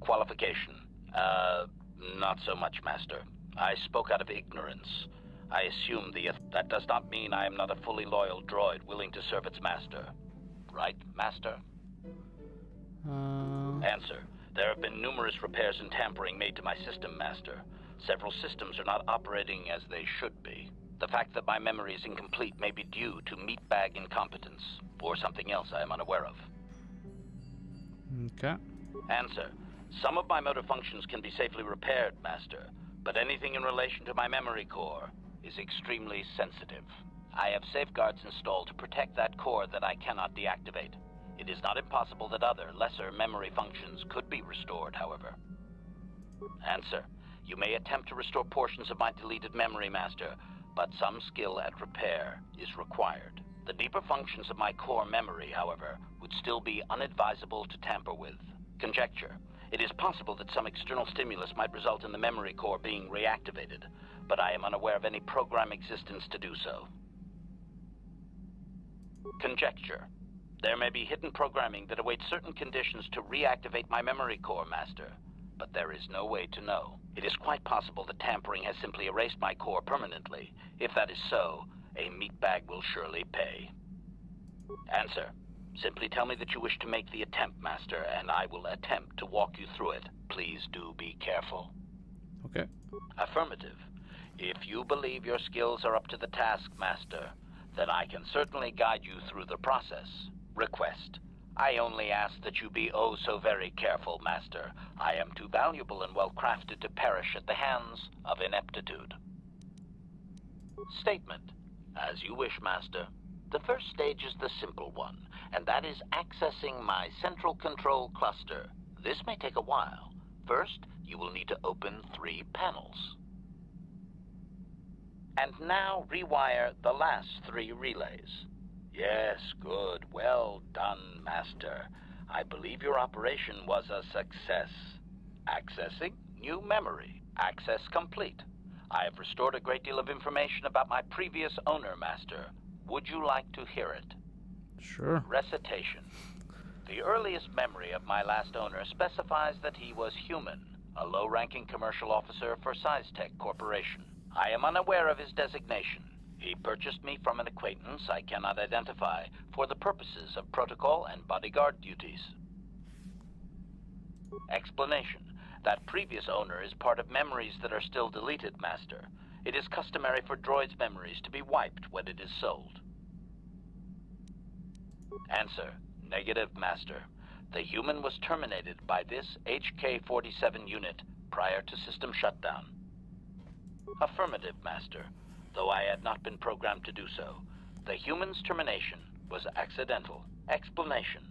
Qualification. Not so much, Master. I spoke out of ignorance. I assumed that does not mean I am not a fully loyal droid willing to serve its master. Right, Master? Answer. There have been numerous repairs and tampering made to my system, Master. Several systems are not operating as they should be. The fact that my memory is incomplete may be due to meatbag incompetence, or something else I am unaware of. Okay. Answer. Some of my motor functions can be safely repaired, Master, but anything in relation to my memory core is extremely sensitive. I have safeguards installed to protect that core that I cannot deactivate. It is not impossible that other, lesser memory functions could be restored, however. Answer. You may attempt to restore portions of my deleted memory, Master, but some skill at repair is required. The deeper functions of my core memory, however, would still be unadvisable to tamper with. Conjecture. It is possible that some external stimulus might result in the memory core being reactivated, but I am unaware of any program existence to do so. Conjecture. There may be hidden programming that awaits certain conditions to reactivate my memory core, Master, but there is no way to know. It is quite possible that tampering has simply erased my core permanently. If that is so, a meatbag will surely pay. Answer. Simply tell me that you wish to make the attempt, Master, and I will attempt to walk you through it. Please do be careful. Okay. Affirmative. If you believe your skills are up to the task, Master, then I can certainly guide you through the process. Request. I only ask that you be oh so very careful, Master. I am too valuable and well-crafted to perish at the hands of ineptitude. Statement. As you wish, Master. The first stage is the simple one, and that is accessing my central control cluster. This may take a while. First, you will need to open 3 panels. And now rewire the last 3 relays. Yes, good. Well done, Master. I believe your operation was a success. Accessing new memory. Access complete. I have restored a great deal of information about my previous owner, Master. Would you like to hear it? Sure. Recitation. The earliest memory of my last owner specifies that he was human, a low-ranking commercial officer for SciTech Corporation. I am unaware of his designation. He purchased me from an acquaintance I cannot identify for the purposes of protocol and bodyguard duties. Explanation. That previous owner is part of memories that are still deleted, Master. It is customary for droids' memories to be wiped when it is sold. Answer. Negative, Master. The human was terminated by this HK-47 unit prior to system shutdown. Affirmative, Master. Though I had not been programmed to do so. The human's termination was accidental. Explanation.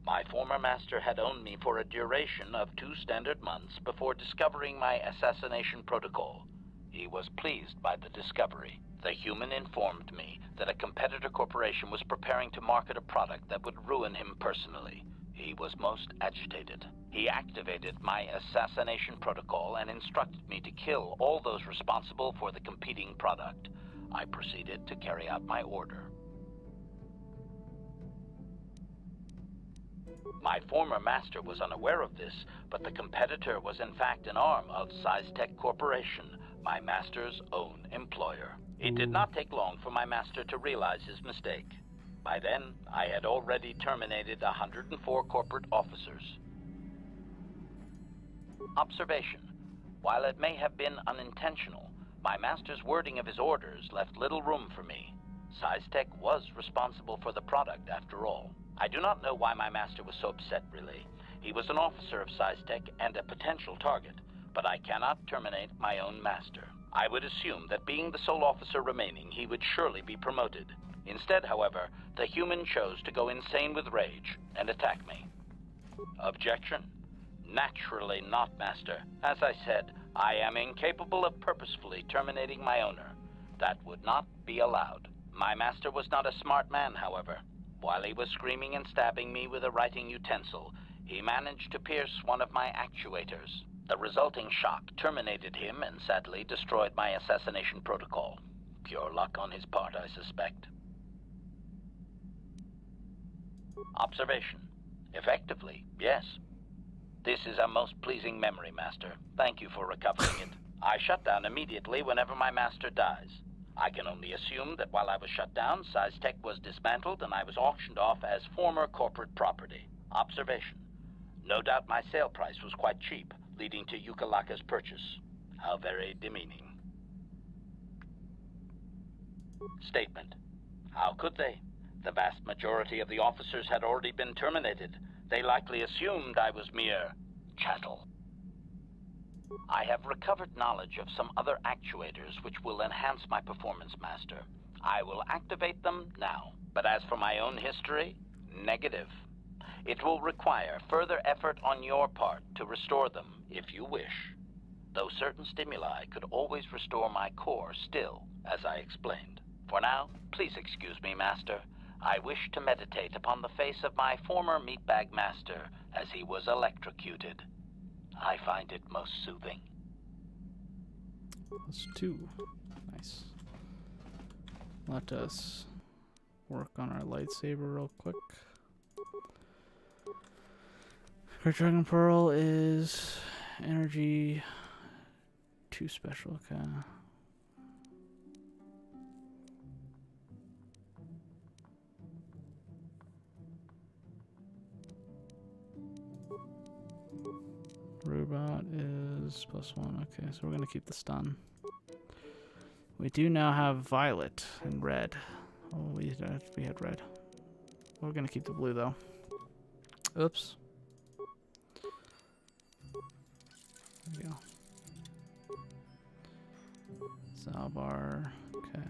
My former master had owned me for a duration of 2 standard months before discovering my assassination protocol. He was pleased by the discovery. The human informed me that a competitor corporation was preparing to market a product that would ruin him personally. He was most agitated. He activated my assassination protocol and instructed me to kill all those responsible for the competing product. I proceeded to carry out my order. My former master was unaware of this, but the competitor was in fact an arm of SciTech Corporation, my master's own employer. It did not take long for my master to realize his mistake. By then, I had already terminated 104 corporate officers. Observation. While it may have been unintentional, my master's wording of his orders left little room for me. SciTech was responsible for the product, after all. I do not know why my master was so upset, really. He was an officer of SciTech and a potential target, but I cannot terminate my own master. I would assume that being the sole officer remaining, he would surely be promoted. Instead, however, the human chose to go insane with rage and attack me. Objection? Naturally not, Master. As I said, I am incapable of purposefully terminating my owner. That would not be allowed. My master was not a smart man, however. While he was screaming and stabbing me with a writing utensil, he managed to pierce one of my actuators. The resulting shock terminated him and sadly destroyed my assassination protocol. Pure luck on his part, I suspect. Observation. Effectively, yes. This is a most pleasing memory, Master. Thank you for recovering it. I shut down immediately whenever my master dies. I can only assume that while I was shut down, SciTech was dismantled and I was auctioned off as former corporate property. Observation. No doubt my sale price was quite cheap, leading to Yukalaka's purchase. How very demeaning. Statement. How could they? The vast majority of the officers had already been terminated. They likely assumed I was mere chattel. I have recovered knowledge of some other actuators which will enhance my performance, Master. I will activate them now. But as for my own history, negative. It will require further effort on your part to restore them, if you wish. Though certain stimuli could always restore my core still, as I explained. For now, please excuse me, Master. I wish to meditate upon the face of my former meatbag master as he was electrocuted. I find it most soothing. That's 2. Nice. Let us work on our lightsaber real quick. Great Dragon Pearl is energy 2 special, okay. Robot is +1. Okay, so we're gonna keep the stun. We do now have violet and red. Oh, we had red. We're gonna keep the blue though. Oops. There we go. Zalbar. Okay.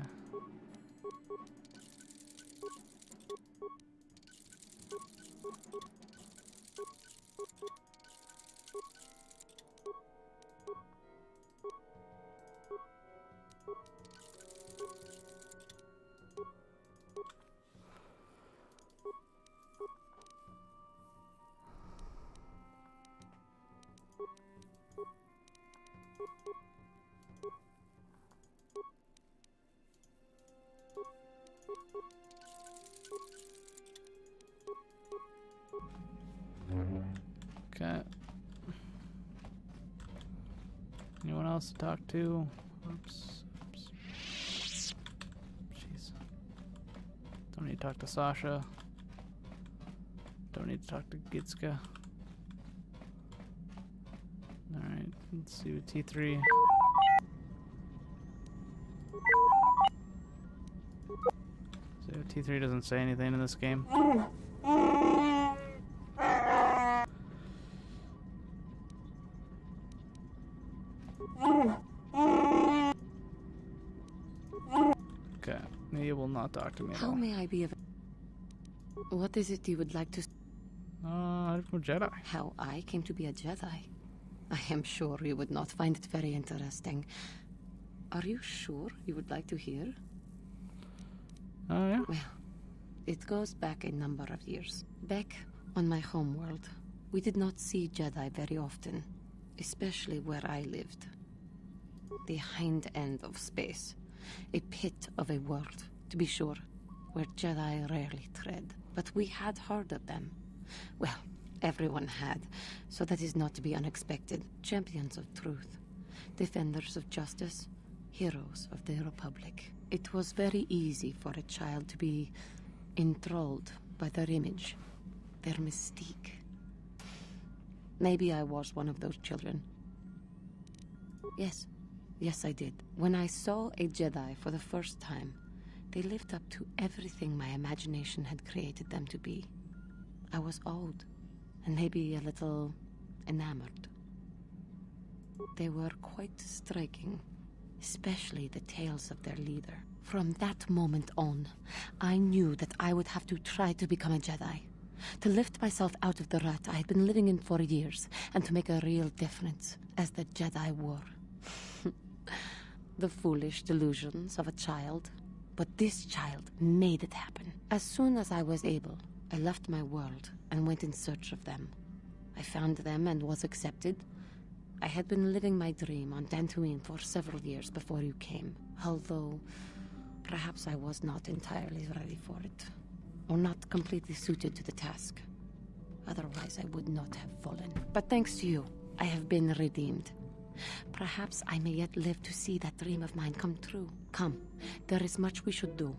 Okay. Anyone else to talk to? Oops. Jeez. Don't need to talk to Sasha. Don't need to talk to Gitska. Alright, let's see what T3. So T3 doesn't say anything in this game. Okay, he will not talk to me at all. How may I be of... What is it you would like to... I'm a Jedi. How I came to be a Jedi? I am sure you would not find it very interesting. Are you sure you would like to hear? Oh, yeah? Well, it goes back a number of years. Back on my homeworld, we did not see Jedi very often, especially where I lived. The hind end of space. A pit of a world, to be sure, where Jedi rarely tread. But we had heard of them. Well, everyone had, so that is not to be unexpected. Champions of truth, defenders of justice, heroes of the Republic. It was very easy for a child to be enthralled by their image, their mystique. Maybe I was one of those children. Yes, I did. When I saw a Jedi for the first time, they lived up to everything my imagination had created them to be. I was awed, and maybe a little enamored. They were quite striking, especially the tales of their leader. From that moment on, I knew that I would have to try to become a Jedi, to lift myself out of the rut I had been living in for years, and to make a real difference as the Jedi were. The foolish delusions of a child, but this child made it happen. As soon as I was able, I left my world and went in search of them. I found them and was accepted. I had been living my dream on Tatooine for several years before you came, although perhaps I was not entirely ready for it, or not completely suited to the task. Otherwise, I would not have fallen. But thanks to you, I have been redeemed. Perhaps I may yet live to see that dream of mine come true. Come, there is much we should do.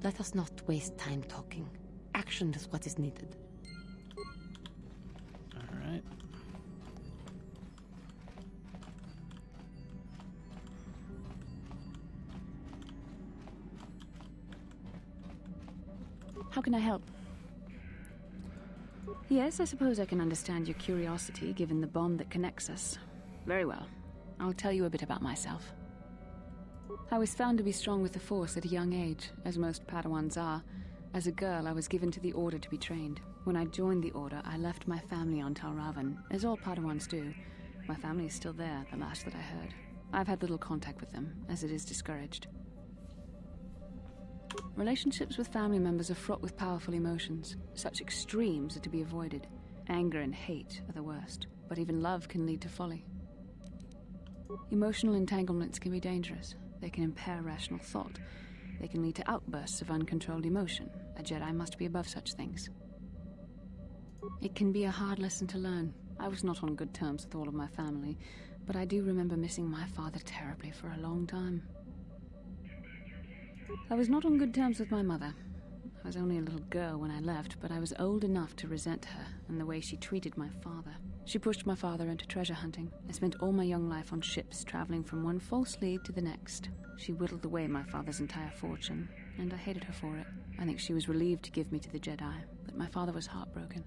Let us not waste time talking. Action is what is needed. All right. How can I help? Yes, I suppose I can understand your curiosity, given the bond that connects us. Very well. I'll tell you a bit about myself. I was found to be strong with the Force at a young age, as most Padawans are. As a girl, I was given to the Order to be trained. When I joined the Order, I left my family on Tal Ravan, as all Padawans do. My family is still there, the last that I heard. I've had little contact with them, as it is discouraged. Relationships with family members are fraught with powerful emotions. Such extremes are to be avoided. Anger and hate are the worst, but even love can lead to folly. Emotional entanglements can be dangerous. They can impair rational thought. They can lead to outbursts of uncontrolled emotion. A Jedi must be above such things. It can be a hard lesson to learn. I was not on good terms with all of my family, but I do remember missing my father terribly for a long time. I was not on good terms with my mother. I was only a little girl when I left, but I was old enough to resent her and the way she treated my father. She pushed my father into treasure hunting. I spent all my young life on ships, traveling from one false lead to the next. She whittled away my father's entire fortune, and I hated her for it. I think she was relieved to give me to the Jedi, but my father was heartbroken.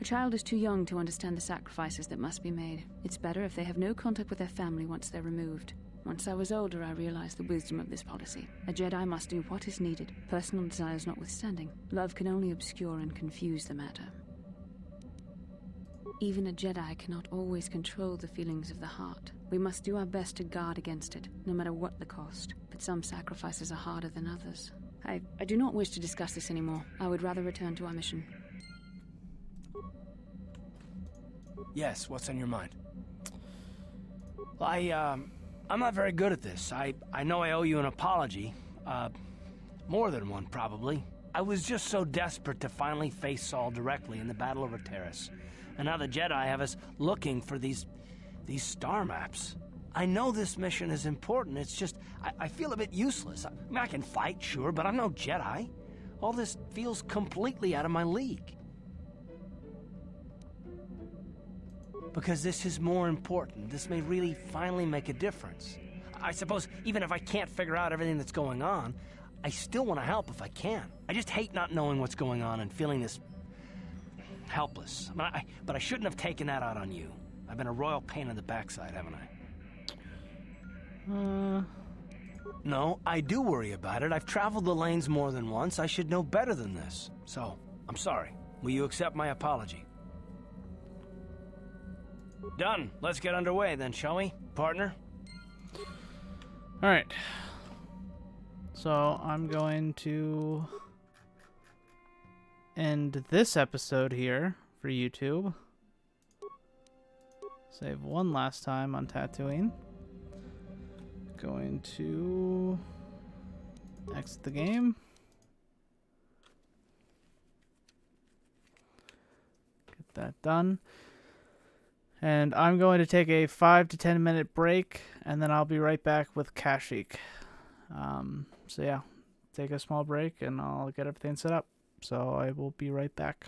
A child is too young to understand the sacrifices that must be made. It's better if they have no contact with their family once they're removed. Once I was older, I realized the wisdom of this policy. A Jedi must do what is needed, personal desires notwithstanding. Love can only obscure and confuse the matter. Even a Jedi cannot always control the feelings of the heart. We must do our best to guard against it, no matter what the cost. But some sacrifices are harder than others. I do not wish to discuss this anymore. I would rather return to our mission. Yes, what's on your mind? Well, I'm not very good at this. I know I owe you an apology. More than one, probably. I was just so desperate to finally face Saul directly in the Battle over Terrace. And now the Jedi have us looking for these star maps. I know this mission is important, it's just, I feel a bit useless. I mean, I can fight, sure, but I'm no Jedi. All this feels completely out of my league. Because this is more important. This may really finally make a difference. I suppose even if I can't figure out everything that's going on, I still want to help if I can. I just hate not knowing what's going on and feeling this helpless. But I shouldn't have taken that out on you. I've been a royal pain in the backside, haven't I? No, I do worry about it. I've traveled the lanes more than once. I should know better than this. So, I'm sorry. Will you accept my apology? Done. Let's get underway then, shall we, partner? Alright. So, I'm going to end this episode here for YouTube. Save one last time on Tatooine. Going to exit the game. Get that done. And I'm going to take a 5 to 10 minute break, and then I'll be right back with Kashyyyk. So yeah, take a small break and I'll get everything set up. So I will be right back.